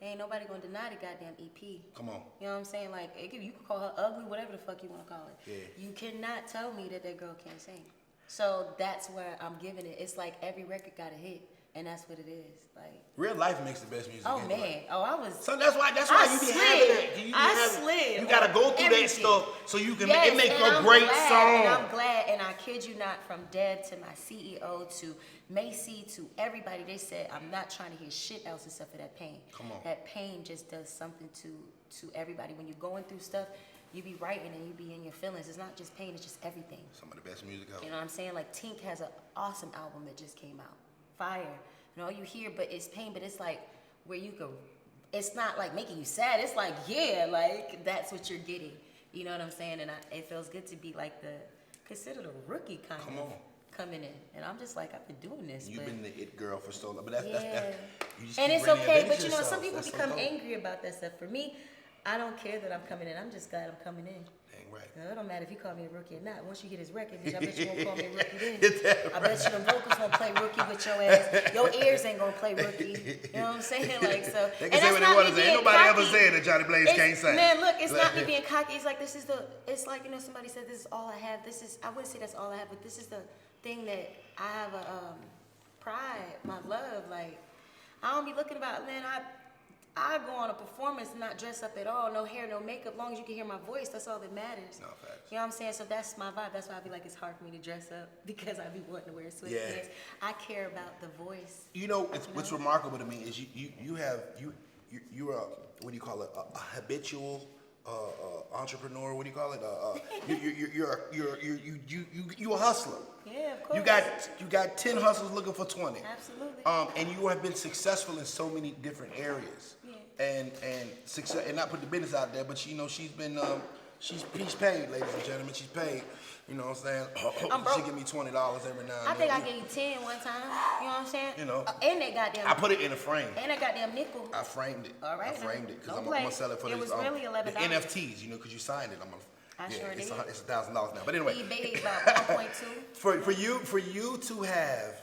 A: Ain't nobody gonna deny the goddamn EP. Come on. You know what I'm saying? Like, you can call her ugly, whatever the fuck you wanna call it. Yeah. You cannot tell me that girl can't sing. So that's where I'm giving it. It's like every record got a hit, and that's what it is. Like
B: real life makes the best music.
A: oh
B: anyway.
A: man, oh I was.
B: So that's why you be
A: slid.
B: having that. You be
A: I slid.
B: You gotta go through
A: everything.
B: that stuff so you can
A: Yes,
B: it make
A: and
B: a
A: I'm
B: great
A: glad,
B: song.
A: And I'm glad, and I kid you not, from Deb to my CEO to Macy to everybody, they said I'm not trying to hear shit else except for that pain.
B: Come on.
A: That pain just does something to everybody. When you're going through stuff, you be writing and you be in your feelings. It's not just pain, it's just everything.
B: Some of the best music ever.
A: You know what I'm saying? Like Tink has an awesome album that just came out. Fire. And all you hear, but it's pain, but it's like where you go, it's not like making you sad. It's like, yeah, like that's what you're getting. You know what I'm saying? And it feels good to be like considered a rookie kind
B: Come
A: of
B: on.
A: coming in. And I'm just like, I've been doing this.
B: You've
A: but
B: been the it girl for so long. But that's you just
A: and
B: keep
A: it's okay,
B: reinventing
A: but you know,
B: yourself.
A: some people
B: That's so
A: become
B: dope.
A: angry about that stuff. For me, I don't care that I'm coming in. I'm just glad I'm coming in.
B: Dang right.
A: No, it don't matter if you call me a rookie or not. Once you get his record, bitch, I bet you won't call me a rookie then.
B: Is that
A: I bet you them vocals won't play rookie with your ass. Your ears ain't gonna play rookie. You know what I'm saying? Like so.
B: They
A: and
B: can say
A: that's
B: what they
A: not
B: want
A: me
B: to say.
A: being
B: Ain't nobody ever
A: cocky.
B: said that Jhonni Blaze can't sing.
A: Man, look, it's not me being cocky. It's like it's like, you know, somebody said this is all I have. I wouldn't say that's all I have, but this is the thing that I have a pride, my love. Like I don't be looking about, man, I go on a performance and not dress up at all, no hair, no makeup, long as you can hear my voice, that's all that matters.
B: No, facts.
A: You know what I'm saying? So that's my vibe. That's why I be like, it's hard for me to dress up because I be wanting to wear sweatpants.
B: Yeah.
A: I care about the voice.
B: You know, what's remarkable to me is you're a what do you call it? A habitual entrepreneur. What do you call it? You're a hustler.
A: Yeah, of course.
B: You got 10 hustlers looking for 20.
A: Absolutely.
B: And you have been successful in so many different areas.
A: Yeah.
B: And success, and not put the business out there, but you know she's been she's paid, ladies and gentlemen. She's paid. You know what I'm saying?
A: I'm broke.
B: She give me $20 every now and then.
A: I think I gave you 10 one time. You know what I'm saying?
B: You know.
A: And that goddamn.
B: I put it in a frame.
A: And that goddamn nickel.
B: I framed it.
A: All right,
B: I framed it because
A: don't
B: I'm
A: play.
B: gonna sell it for
A: It
B: these
A: was really $11.
B: the NFTs. You know, because you signed it.
A: I sure
B: it's
A: did.
B: It's $1,000 now. But anyway,
A: eBay about 1.2.
B: for you to have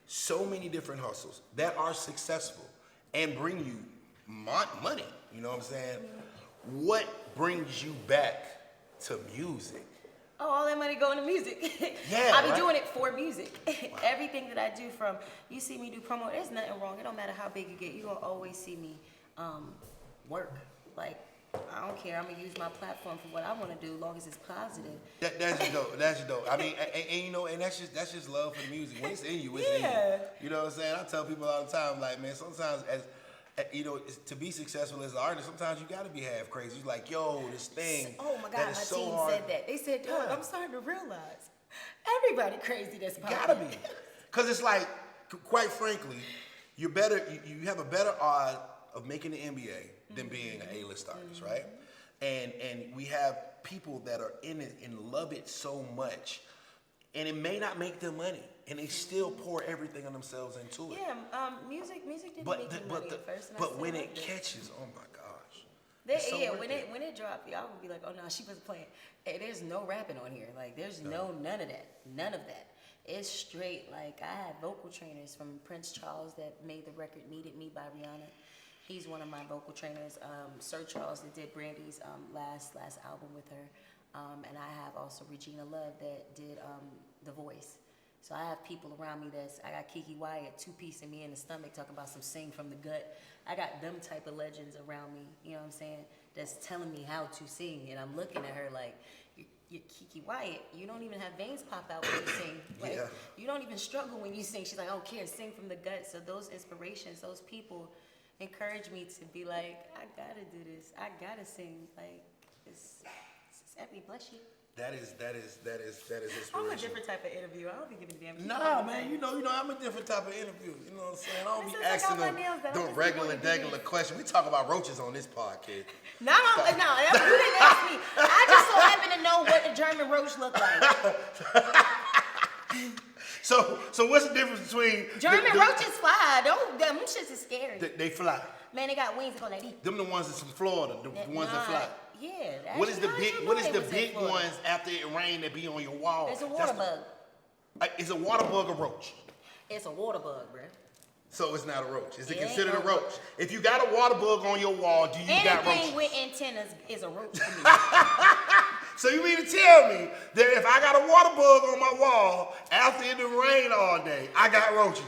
B: so many different hustles that are successful and bring you money. You know what I'm saying? What brings you back to music?
A: Oh, all that money going to music.
B: Yeah,
A: I be
B: right?
A: doing it for music. Everything that I do you see me do promo, there's nothing wrong. It don't matter how big you get. You're going to always see me work. Like, I don't care. I'm going to use my platform for what I want to do as long as it's positive.
B: That's dope. That's dope. I mean, and you know, and that's just love for the music. When it's in you, it's in you. You know what I'm saying? I tell people all the time, like, man, sometimes you know, to be successful as an artist, sometimes you gotta be half crazy. You're like, yo, this thing.
A: Oh my God,
B: that
A: my
B: is so
A: team
B: hard.
A: said that. They said, dog, I'm starting to realize everybody crazy that's popular.
B: Gotta be, cause it's like, quite frankly, you're better. You have a better odds of making the NBA than being an A-list artist, right? And we have people that are in it and love it so much, and it may not make them money, and they still pour everything on themselves into it.
A: Yeah, music didn't make me money at first. And I
B: But
A: still
B: when it
A: loved
B: catches, oh my gosh. It's so worth it.
A: When it dropped, y'all would be like, oh no, she wasn't playing. Hey, there's no rapping on here. Like there's none of that. None of that. It's straight. Like I had vocal trainers from Prince Charles that made the record "Needed Me" by Rihanna. He's one of my vocal trainers. Sir Charles that did Brandy's last album with her, and I have also Regina Love that did The Voice. So I have people around me I got Kiki Wyatt, 2-piece in me in the stomach talking about some sing from the gut. I got them type of legends around me, you know what I'm saying, that's telling me how to sing. And I'm looking at her like, you're Kiki Wyatt, you don't even have veins pop out when you sing. Like,
B: Yeah.
A: You don't even struggle when you sing. She's like, I don't care, sing from the gut. So those inspirations, those people encourage me to be like, I gotta do this. I gotta sing. Like, it's happy, bless you.
B: That is inspirational.
A: I'm a different type of interview. I don't be giving a damn.
B: Nah, man, you know, I'm a different type of interview. You know what I'm saying? I don't be
A: Since I got
B: asking
A: my nails done, I
B: them
A: just
B: regular,
A: wanna do
B: degular
A: this.
B: questions. We talk about roaches on this podcast.
A: No, you didn't ask me. I just so happen to know what the German roach look like.
B: So what's the difference between
A: German roaches fly. Them shits is scary.
B: They fly.
A: Man, they got wings that go like these.
B: Them the ones that's from Florida, the ones that fly.
A: Yeah.
B: What is the
A: actually,
B: big?
A: how you
B: What
A: know
B: is
A: they
B: the
A: was in
B: big
A: Florida?
B: ones after it rain that be on your wall?
A: It's a water bug.
B: It's a water bug or roach.
A: It's a water bug, bruh.
B: So it's not a roach. Is it
A: It ain't
B: considered
A: no
B: a roach? If you got a water bug on your wall, do you got roaches?
A: Anything with antennas is a roach to me.
B: So you mean to tell me that if I got a water bug on my wall after it done rain all day, I got roaches?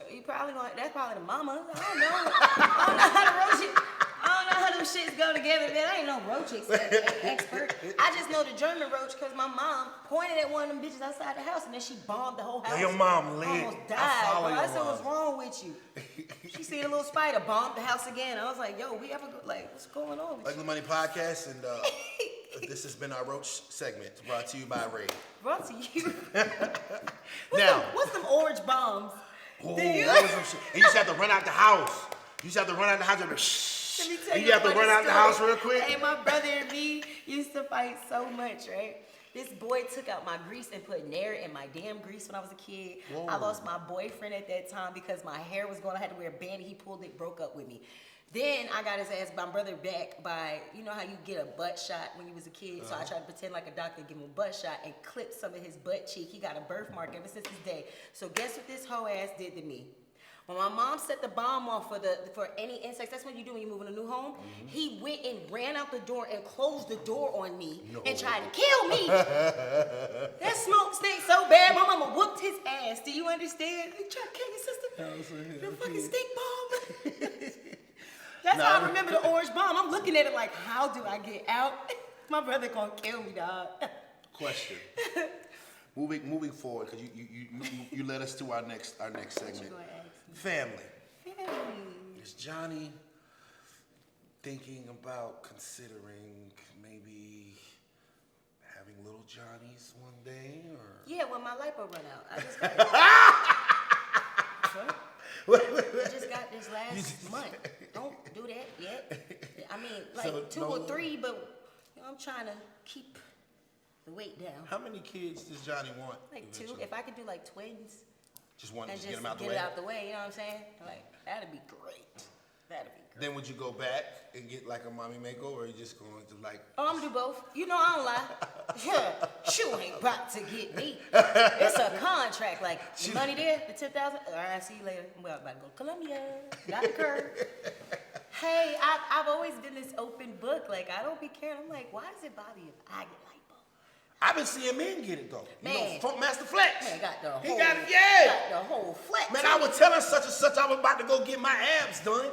A: You probably gonna, that's probably the mama. I don't know. I don't know how the roaches, I don't know how them shits go together, man. I ain't no roach expert. I just know the German roach because my mom pointed at one of them bitches outside the house and then she bombed the whole house.
B: Your mom lit.
A: Almost died. I said, what's wrong with you? She seen a little spider, bombed the house again. I was like, yo, we ever go, like, what's going on with
B: Ugly
A: you?
B: Money Podcast, and this has been our roach segment brought to you by Ray.
A: Brought to you. What's them orange bombs?
B: Oh, that was some shit. And you just have to run out the house. You just have to run out the house and be
A: Let me tell
B: you have to run out the house real quick.
A: Hey, my brother and me used to fight so much, right? This boy took out my grease and put Nair in my damn grease when I was a kid.
B: Whoa.
A: I lost my boyfriend at that time because my hair was going. I had to wear a band. He pulled it, broke up with me. Then I got his ass, my brother, back by, you know how you get a butt shot when you was a kid? So I tried to pretend like a doctor, give him a butt shot, and clip some of his butt cheek. He got a birthmark ever since his day. So guess what this hoe ass did to me? When my mom set the bomb off for any insects, that's what you do when you move in a new home. Mm-hmm. He went and ran out the door and closed the door on me and tried to kill me. That smoke stinks so bad, my mama whooped his ass. Do you understand? You trying to kill your sister? The fucking stink bomb. That's how I remember the orange bomb. I'm looking at it like, how do I get out? My brother gonna kill me, dog.
B: Question. Moving forward, because you led us to our next segment. Family. Is Johnny thinking about considering maybe having little Johnnies one day, or?
A: Yeah, when my lipo run out, I just got it. I just got this last month. Don't do that yet. I mean, like so 2 or 3, but you know, I'm trying to keep the weight down.
B: How many kids does Johnny want?
A: Like
B: eventually?
A: 2. If I could do like twins.
B: Just one,
A: and
B: just get them out the
A: way.
B: way.
A: Get it out the way. You know what I'm saying? Like that'd be great. That'd be great.
B: Then would you go back and get like a mommy makeover, or are you just going to like?
A: Oh, I'm gonna do both. You know I don't lie. You ain't about to get me. It's a contract. Like the money there, the 10,000. All right, see you later. I'm about to go to Columbia. Got the curve. Hey, I've always been this open book. Like I don't be caring. I'm like, why does it bother you if I get lipo?
B: I've been seeing men get it though.
A: Man,
B: you know, Funk Master Flex.
A: Man, got the whole.
B: He got it, yeah.
A: Got the whole flex.
B: Man, I was telling such and such I was about to go get my abs done.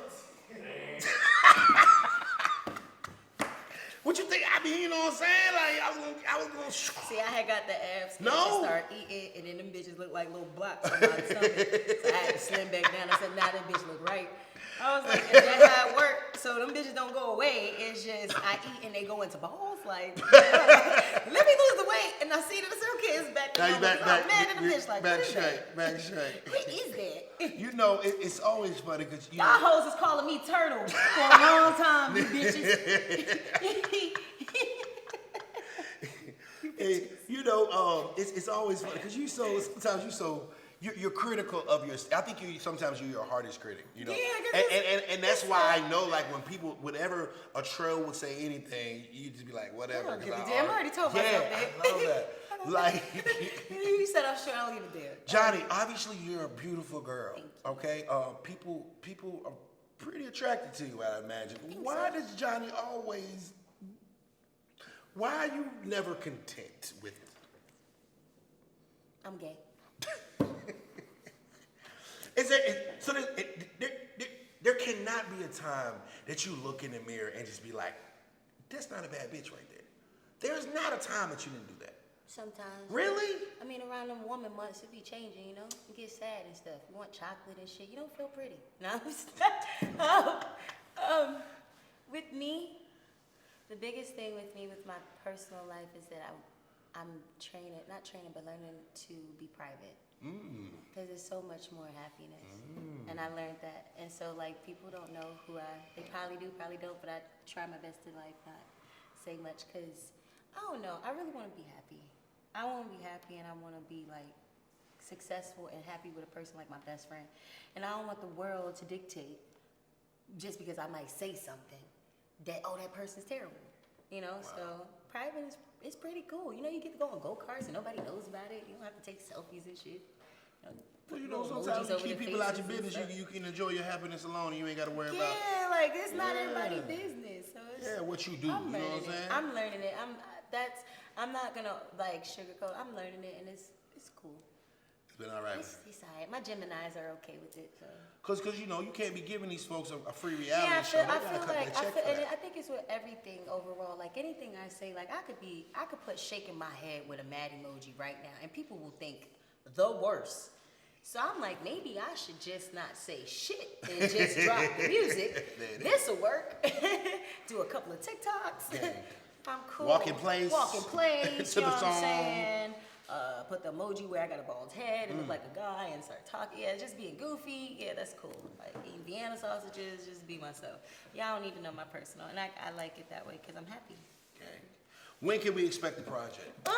B: What you think? I mean, you know what I'm saying? Like I was gonna.
A: See, I had got the abs.
B: No.
A: To start eating, and then them bitches look like little blocks on my stomach. So I had to slim back down. I said, nah, that bitch look right. I was like, is that how it works? So them bitches don't go away. It's just I eat and they go into balls. Like, let me lose the weight, and I see that it's okay. It's back.
B: Now you back,
A: and the bitch like,
B: back straight, back straight.
A: What is that?
B: You know, it's always funny because you.
A: Y'all hoes is calling me turtle for a long time, you bitches.
B: Hey, you know, it's always funny because you're critical of your. I think sometimes you're your hardest critic. You know, and that's why I know like when people, whenever a trail would say anything, you just be like whatever.
A: I don't give a damn. I already told myself that.
B: I love that. Like
A: you said, I'm sure I don't give a damn.
B: Johnny, obviously you're a beautiful girl. Okay, people are pretty attracted to you, I imagine. Why does Johnny always? Why are you never content with it?
A: I'm gay.
B: There cannot be a time that you look in the mirror and just be like, that's not a bad bitch right there. There's not a time that you didn't do that.
A: Sometimes.
B: Really?
A: I mean, around them woman months, it be changing, you know? You get sad and stuff. You want chocolate and shit. You don't feel pretty. No, with me, the biggest thing with me, with my personal life, is that I'm learning to be private. Because there's so much more happiness. And I learned that. And so, like, people don't know who they probably do, probably don't, but I try my best to, like, not say much because, I don't know, I really want to be happy. I want to be happy and I want to be, like, successful and happy with a person like my best friend. And I don't want the world to dictate just because I might say something that, oh, that person's terrible. You know, wow. So private is pretty cool. You know, you get to go on go-karts and nobody knows about it. You don't have to take selfies and shit.
B: Well, you know, sometimes you keep people out your business. You can enjoy your happiness alone and you ain't got to worry about it.
A: Yeah, like, it's not everybody's business. So it's,
B: what you do,
A: I'm
B: you know what I'm saying?
A: I'm learning it. I'm not gonna like sugarcoat. I'm learning it, and it's cool.
B: It's been all right.
A: It's all right. My Geminis are okay with it. So.
B: Cause you know you can't be giving these folks a free reality show.
A: I think it's with everything overall. Like anything I say, like I could put shaking my head with a mad emoji right now, and people will think the worst. So I'm like, maybe I should just not say shit and just drop the music. This'll work. Do a couple of TikToks.
B: Yeah.
A: I'm cool.
B: Walk in place.
A: You know what I'm saying? Put the emoji where I got a bald head and look like a guy and start talking. Yeah, just being goofy. Yeah, that's cool. Like eating Vienna sausages, just be myself. Y'all don't even know my personal, and I like it that way because I'm happy.
B: Okay. When can we expect the project?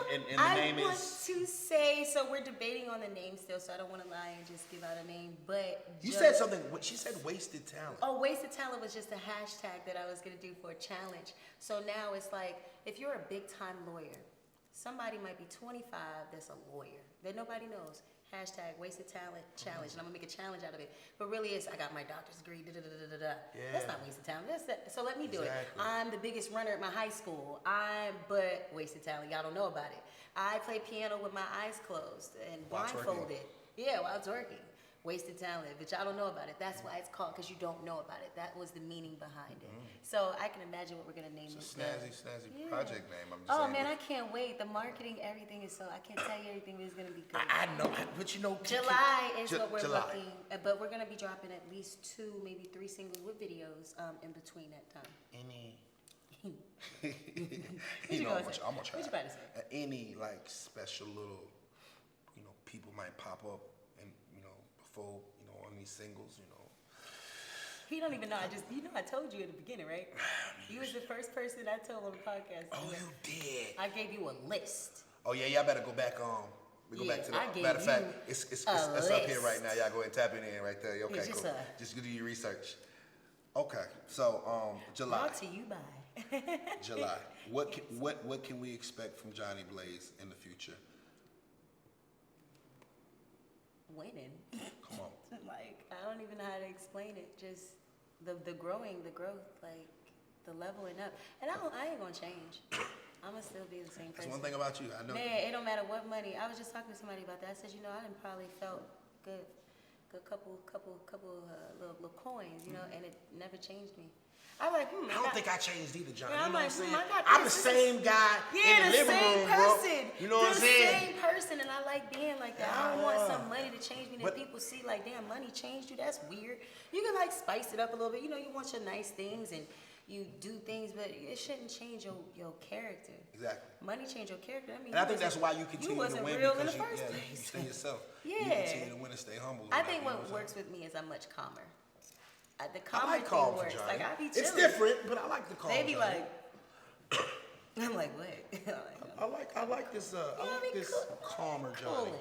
B: And the name is. I want
A: to say, so we're debating on the name still, so I don't want to lie and just give out a name. But
B: you said something. She said wasted talent.
A: Oh, wasted talent was just a hashtag that I was gonna do for a challenge. So now it's like if you're a big time lawyer, somebody might be 25 that's a lawyer that nobody knows. Hashtag wasted talent challenge, and I'm gonna make a challenge out of it. But really, it's I got my doctor's degree. Yeah. That's not wasted talent. So let me do it. I'm the biggest runner at my high school. But wasted talent. Y'all don't know about it. I play piano with my eyes closed and blindfolded. Yeah, while twerking. Wasted talent, but y'all don't know about it. That's why it's called, because you don't know about it. That was the meaning behind it. So I can imagine what we're gonna name it.
B: It's a snazzy project name. I'm just
A: saying.
B: Man,
A: I can't wait. The marketing, everything is so. I can't tell you everything, but it's gonna be good.
B: I know, but you know,
A: July is what we're looking. But we're gonna be dropping at least 2, maybe 3 singles with videos in between that time.
B: I'm gonna try.
A: What you about to say?
B: Any like special little, people might pop up and before on these singles,
A: He don't even know. I told you in the beginning, right? You was the first person I told on the podcast.
B: Oh, you did.
A: I gave you a list.
B: Oh yeah, y'all better go back on. We go back to that. Matter of fact, it's up here right now. Y'all go ahead and tap it in right there. Okay, cool. Just do your research. Okay, so July.
A: Brought to you by
B: July. What can we expect from Jhonni Blaze in the future?
A: Winning.
B: Come on.
A: Like I don't even know how to explain it. Just the growth, like the leveling up. And I ain't gonna change. I'm gonna still be the same person.
B: That's one thing about you. I know.
A: Man, it don't matter what money. I was just talking to somebody about that. I said, I done probably felt good couple little coins, and it never changed me. I'm like,
B: I don't think I changed either, John.
A: Yeah,
B: you know what I'm saying?
A: I'm
B: the same guy in the living room,
A: person.
B: Bro. You know what I'm saying?
A: The same person, and I like being like that. I don't want some money to change me. That people see like, damn, money changed you. That's weird. You can like spice it up a little bit. You want your nice things and you do things, but it shouldn't change your character.
B: Exactly.
A: Money change your character.
B: And I think that's why you continue to win
A: real
B: because
A: in the first place.
B: You stay yourself.
A: Yeah.
B: You continue to win and stay humble.
A: I think what works with me is I'm much calmer. The calmer
B: I like calm
A: thing works.
B: Johnny.
A: Like I be chilling.
B: It's different, but I like the calm.
A: They be like, I'm like, what?
B: I like this. I like this calmer Johnny.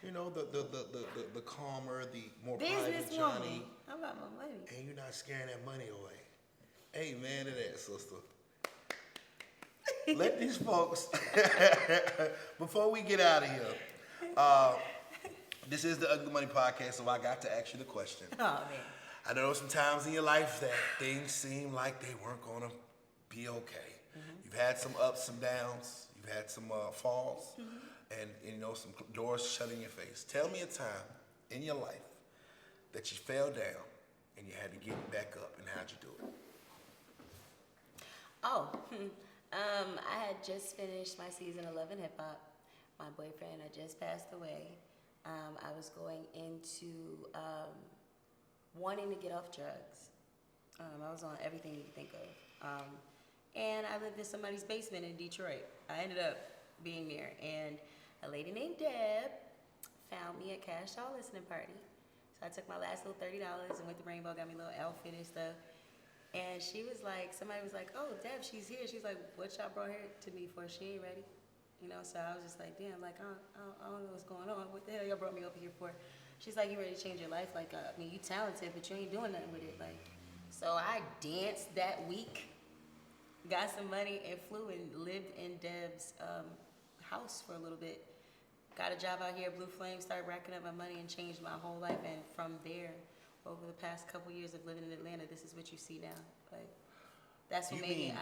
B: You know, the calmer, the more private Johnny.
A: How about my money?
B: And you're not scaring that money away. Amen to that, sister. Let these folks, before we get out of here, this is the Ugly Money Podcast, so I got to ask you the question.
A: Oh, man.
B: I know some times in your life that things seem like they weren't going to be okay. Mm-hmm. You've had some ups, some downs. You've had some falls. Mm-hmm. And some doors shut in your face. Tell me a time in your life that you fell down and you had to get back up, and how'd you do it?
A: Oh, I had just finished my season 11 hip hop. My boyfriend had just passed away. I was going into wanting to get off drugs. I was on everything you think of. And I lived in somebody's basement in Detroit. I ended up being there. And a lady named Deb found me at Cash Doll listening party. So I took my last little $30 and went to Rainbow, got me a little outfit and stuff. And she was like, somebody was like, oh, Deb, she's here. She's like, what y'all brought her to me for? She ain't ready. So I was just like, damn, like, I don't know what's going on. What the hell y'all brought me over here for? She's like, you ready to change your life? Like, you talented, but you ain't doing nothing with it. Like, so I danced that week, got some money, and flew and lived in Deb's house for a little bit. Got a job out here at Blue Flame, started racking up my money, and changed my whole life. And from there, over the past couple years of living in Atlanta, this is what you see now. Like, that's what made me.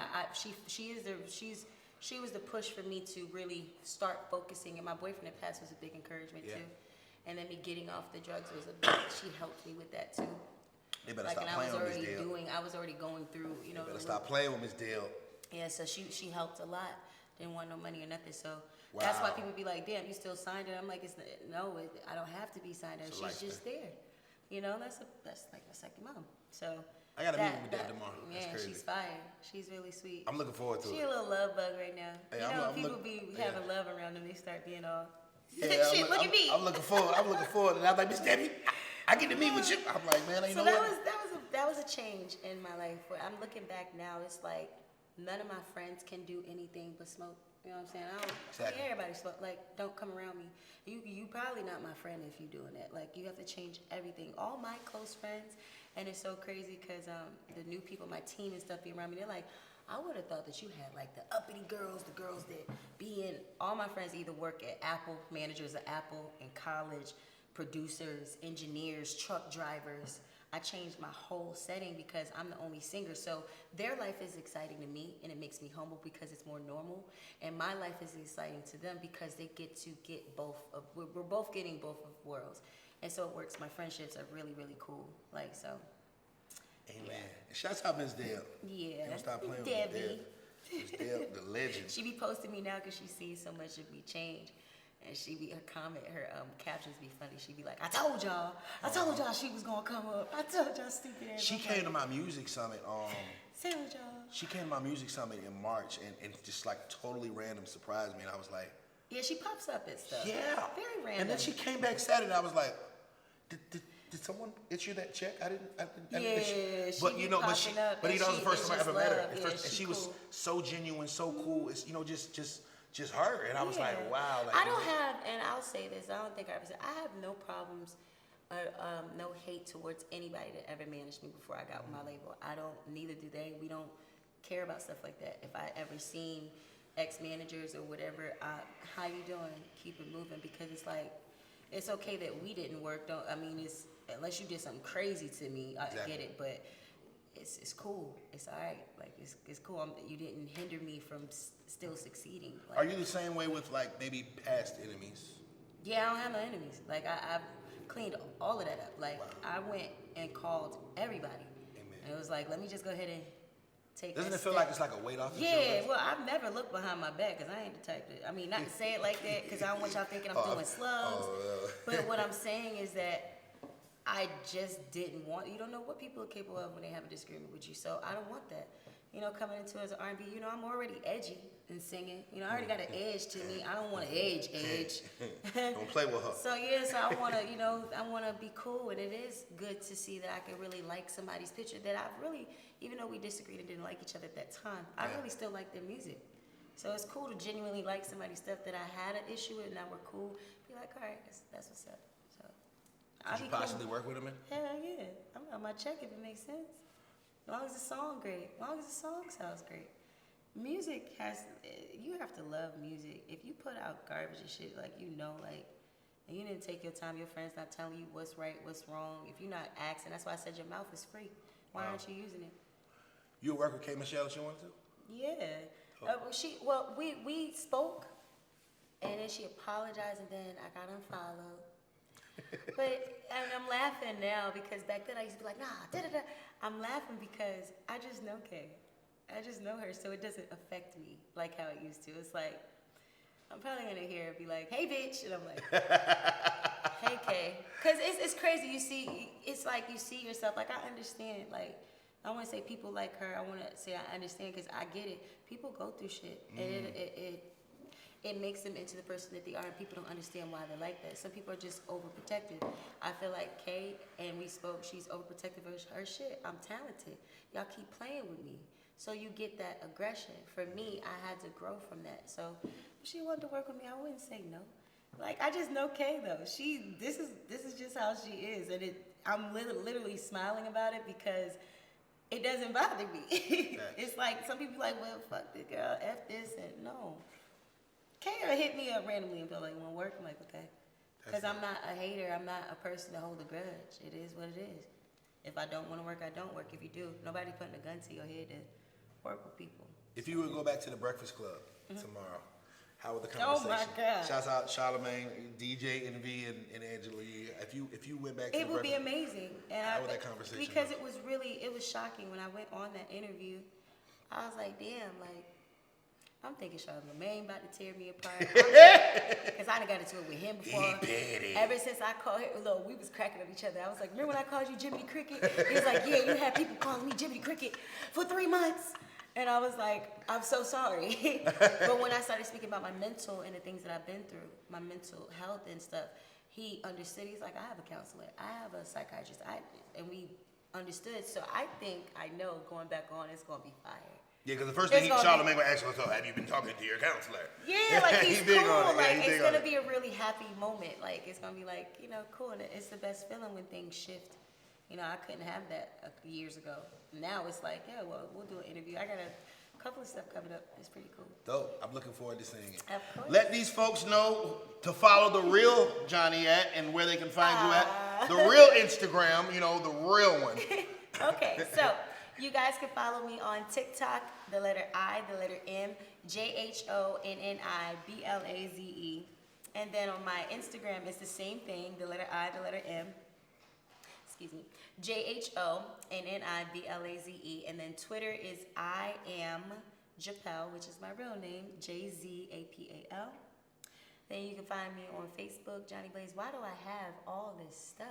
A: she was the push for me to really start focusing. And my boyfriend in the past was a big encouragement too. And then me getting off the drugs was a big. She helped me with that too.
B: They better stop playing with Miss Dale.
A: I was already going through, you know.
B: They better stop playing with Miss Dale.
A: Yeah, so she helped a lot. Didn't want no money or nothing. So that's why people be like, "Damn, you still signed her?" I'm like, I don't have to be signed her. She's just there. You know, that's like my second mom. So
B: I gotta meet with Dad tomorrow. That's crazy.
A: She's fire. She's really sweet.
B: I'm looking forward to it.
A: She a little love bug right now.
B: Hey,
A: you know, people be having love around them, they start being all.
B: Yeah,
A: shit, look at me.
B: I'm looking forward. And I'm like, Miss Debbie, I get to meet with you. I'm like, man, ain't no way.
A: That was a change in my life. Where I'm looking back now, it's like none of my friends can do anything but smoke. You know what I'm saying? I don't everybody smoke. Like, don't come around me. You probably not my friend if you doing that. Like, you have to change everything. All my close friends, and it's so crazy because the new people, my team and stuff, be around me. They're like, I would have thought that you had like the uppity girls, the girls that be in. All my friends either work at Apple, managers at Apple, in college, producers, engineers, truck drivers. I changed my whole setting because I'm the only singer. So their life is exciting to me, and it makes me humble because it's more normal. And my life is exciting to them because they get to get both of. We're both getting both of worlds, and so it works. My friendships are really, really cool. Like so.
B: Amen. Yeah. Shouts out Miss Dale.
A: Yeah.
B: Don't stop playing
A: Debbie.
B: with Miss Dale, the legend.
A: She be posting me now because she sees so much of me change. And her captions be funny. She be like, I told y'all she was gonna come up. I told y'all stupid ass.
B: She came to my music summit.
A: Told y'all.
B: She came to my music summit in March and just like totally random surprised me. And I was like,
A: yeah, she pops up at stuff.
B: Yeah.
A: Very random.
B: And then she came back Saturday and I was like, did someone issue that check? I didn't. But you know, but it was the first time I ever met her. And she was so genuine, so cool. It's just her. And I was like, wow. Like,
A: I don't have, and I'll say this, I don't think I ever said, I have no problems, no hate towards anybody that ever managed me before I got with my label. I don't, neither do they. We don't care about stuff like that. If I ever seen ex-managers or whatever, how you doing? Keep it moving, because it's like, it's okay that we didn't work. It's unless you did something crazy to me, I get it, but it's cool. It's all right. Like it's cool. You didn't hinder me from still succeeding. Like,
B: are you the same way with like maybe past enemies?
A: Yeah, I don't have no enemies. Like I've cleaned all of that up. Like I went and called everybody.
B: Amen.
A: And it was like, let me just go ahead and take.
B: Doesn't it feel like it's like a weight off your
A: shoulders?
B: shoulders?
A: Well, I've never looked behind my back because I ain't the type that. I mean, not to say it like that because I don't want y'all thinking I'm doing slugs. But what I'm saying is that I just didn't want. You don't know what people are capable of when they have a disagreement with you. So I don't want that. You know, coming into as an R&B, you know, I'm already edgy and singing. You know, I already got an edge to me. I don't want to edge.
B: Don't play with her.
A: So yeah, so I want to, you know, I want to be cool, and it is good to see that I can really like somebody's picture that I really, even though we disagreed and didn't like each other at that time, I really still like their music. So it's cool to genuinely like somebody's stuff that I had an issue with, and now we're cool. Be like, all right, that's what's up. So
B: could you possibly work with him in?
A: Hell yeah, I'm on my check if it makes sense. As long as the song great, as long as the song sounds great. Music you have to love music. If you put out garbage and shit, like, you know, like, and you didn't take your time, your friends not telling you what's right, what's wrong, if you're not asking, that's why I said your mouth is free. Why aren't you using it?
B: You work with K. Michelle if you wanted to?
A: Yeah. We spoke, and then she apologized, and then I got unfollowed. But I'm laughing now because back then I used to be like, nah, da-da-da. I'm laughing because I just know Kay. I just know her, so it doesn't affect me like how it used to. It's like, I'm probably going to hear her be like, hey, bitch. And I'm like, hey, Kay. Because it's crazy. It's like you see yourself. Like, I understand. Like, I want to say people like her. I want to say I understand because I get it. People go through shit. And it makes them into the person that they are, and people don't understand why they're like that. Some people are just overprotective. I feel like Kay, and we spoke, she's overprotective of her shit. I'm talented. Y'all keep playing with me. So you get that aggression. For me, I had to grow from that. So if she wanted to work with me, I wouldn't say no. Like, I just know Kay, though. This is just how she is. And I'm literally smiling about it because it doesn't bother me. It's like, some people like, well, fuck this girl, F this, and no. Kay hit me up randomly and be like, "Want to work?" I'm like, okay. Because I'm not a hater. I'm not a person to hold a grudge. It is what it is. If I don't want to work, I don't work. If you do, nobody's putting a gun to your head to work with people.
B: If you would go back to the Breakfast Club, tomorrow. How was the conversation?
A: Oh my God.
B: Shouts out Charlamagne, DJ Envy, and Angela Yee. If you went back to
A: it would be amazing. And
B: how would that conversation
A: because
B: go?
A: it was shocking when I went on that interview. I was like, damn, like, I'm thinking Charlamagne about to tear me apart. Because I done got into it with him before. Ever since I called him, look, we was cracking up each other. I was like, remember when I called you Jiminy Cricket? He was like, yeah, you had people calling me Jiminy Cricket for 3 months. And I was like, I'm so sorry. But when I started speaking about my mental and the things that I've been through, my mental health and stuff, he understood. He's like, I have a counselor. I have a psychiatrist. And we understood. So I think I know going back on, it's going to be fire.
B: Yeah, because the first thing Charlamagne would ask was, so have you been talking to your counselor?
A: Yeah, like he's cool. Like it's going to
B: be
A: be a really happy moment. Like it's going to be like, you know, cool. And it's the best feeling when things shift. You know, I couldn't have that years ago. Now it's like, yeah, well, we'll do an interview. I got a couple of stuff coming up. It's pretty cool.
B: Dope. I'm looking forward to seeing it.
A: Of course.
B: Let these folks know to follow the real Jhonni at and where they can find you at. The real Instagram, you know, the real one.
A: Okay, so you guys can follow me on TikTok, the letter I, the letter M, JHONNI BLAZE. And then on my Instagram, it's the same thing, the letter I, the letter M. Excuse me, JHONNI BLAZE. And then Twitter is I am Japal, which is my real name, JZAPAL. Then you can find me on Facebook, Jhonni Blaze. Why do I have all this stuff?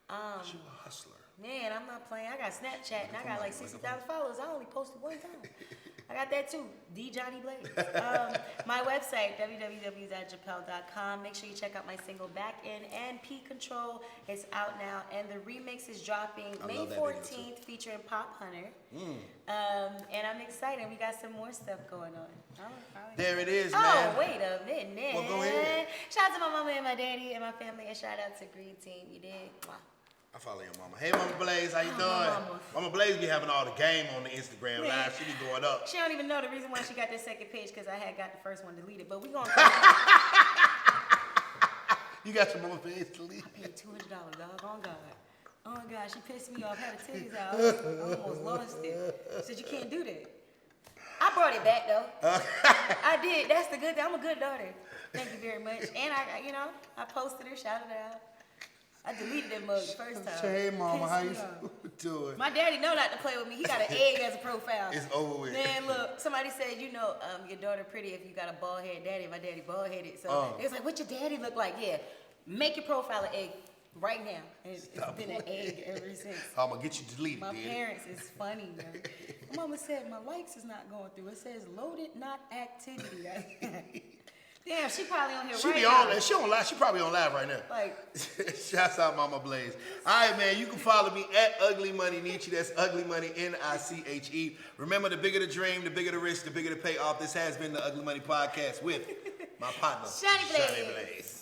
B: You're a hustler.
A: Man, I'm not playing. I got Snapchat and I got like 60,000 followers. I only posted one time. I got that too, the Jhonni Blaze. My website, www.japel.com. Make sure you check out my single Back In and P Control. It's out now. And the remix is dropping May 14th featuring Pop Hunter. And I'm excited. We got some more stuff going on.
B: There it is, man.
A: Oh, wait a minute.
B: Well, go ahead.
A: Shout out to my mama and my daddy and my family. And shout out to Green Team. You did. Mwah.
B: I follow your mama. Hey, Mama Blaze, how you doing? Mama Blaze be having all the game on the Instagram live. She be going up.
A: She don't even know the reason why she got that second page because I had got the first one deleted. But we gonna.
B: You got your mama page deleted?
A: I paid $200, dog. On God. Oh God, she pissed me off. Had her titties out. I almost lost it. She said you can't do that. I brought it back though. I did. That's the good thing. I'm a good daughter. Thank you very much. And I posted her, shouted her out. I deleted that mug the first time.
B: Hey, Mama, how you doing?
A: My daddy know not to play with me. He got an egg as a profile.
B: It's over with.
A: Man, look, somebody said, your daughter pretty if you got a bald head daddy. My daddy bald headed. So it was like, what your daddy look like? Yeah, make your profile an egg right now. And it's been an egg ever since.
B: I'm gonna get you deleted.
A: My parents is funny, man. My mama said my likes is not going through. It says loaded, not activity. Damn, she probably on here now.
B: She on live. She probably on live right now.
A: Like,
B: shouts out Mama Blaze. All right, man. You can follow me at Ugly Money Nietzsche. That's Ugly Money NICHE. Remember, the bigger the dream, the bigger the risk, the bigger the payoff. This has been the Ugly Money Podcast with my partner,
A: Jhonni Blaze.
B: Blaze.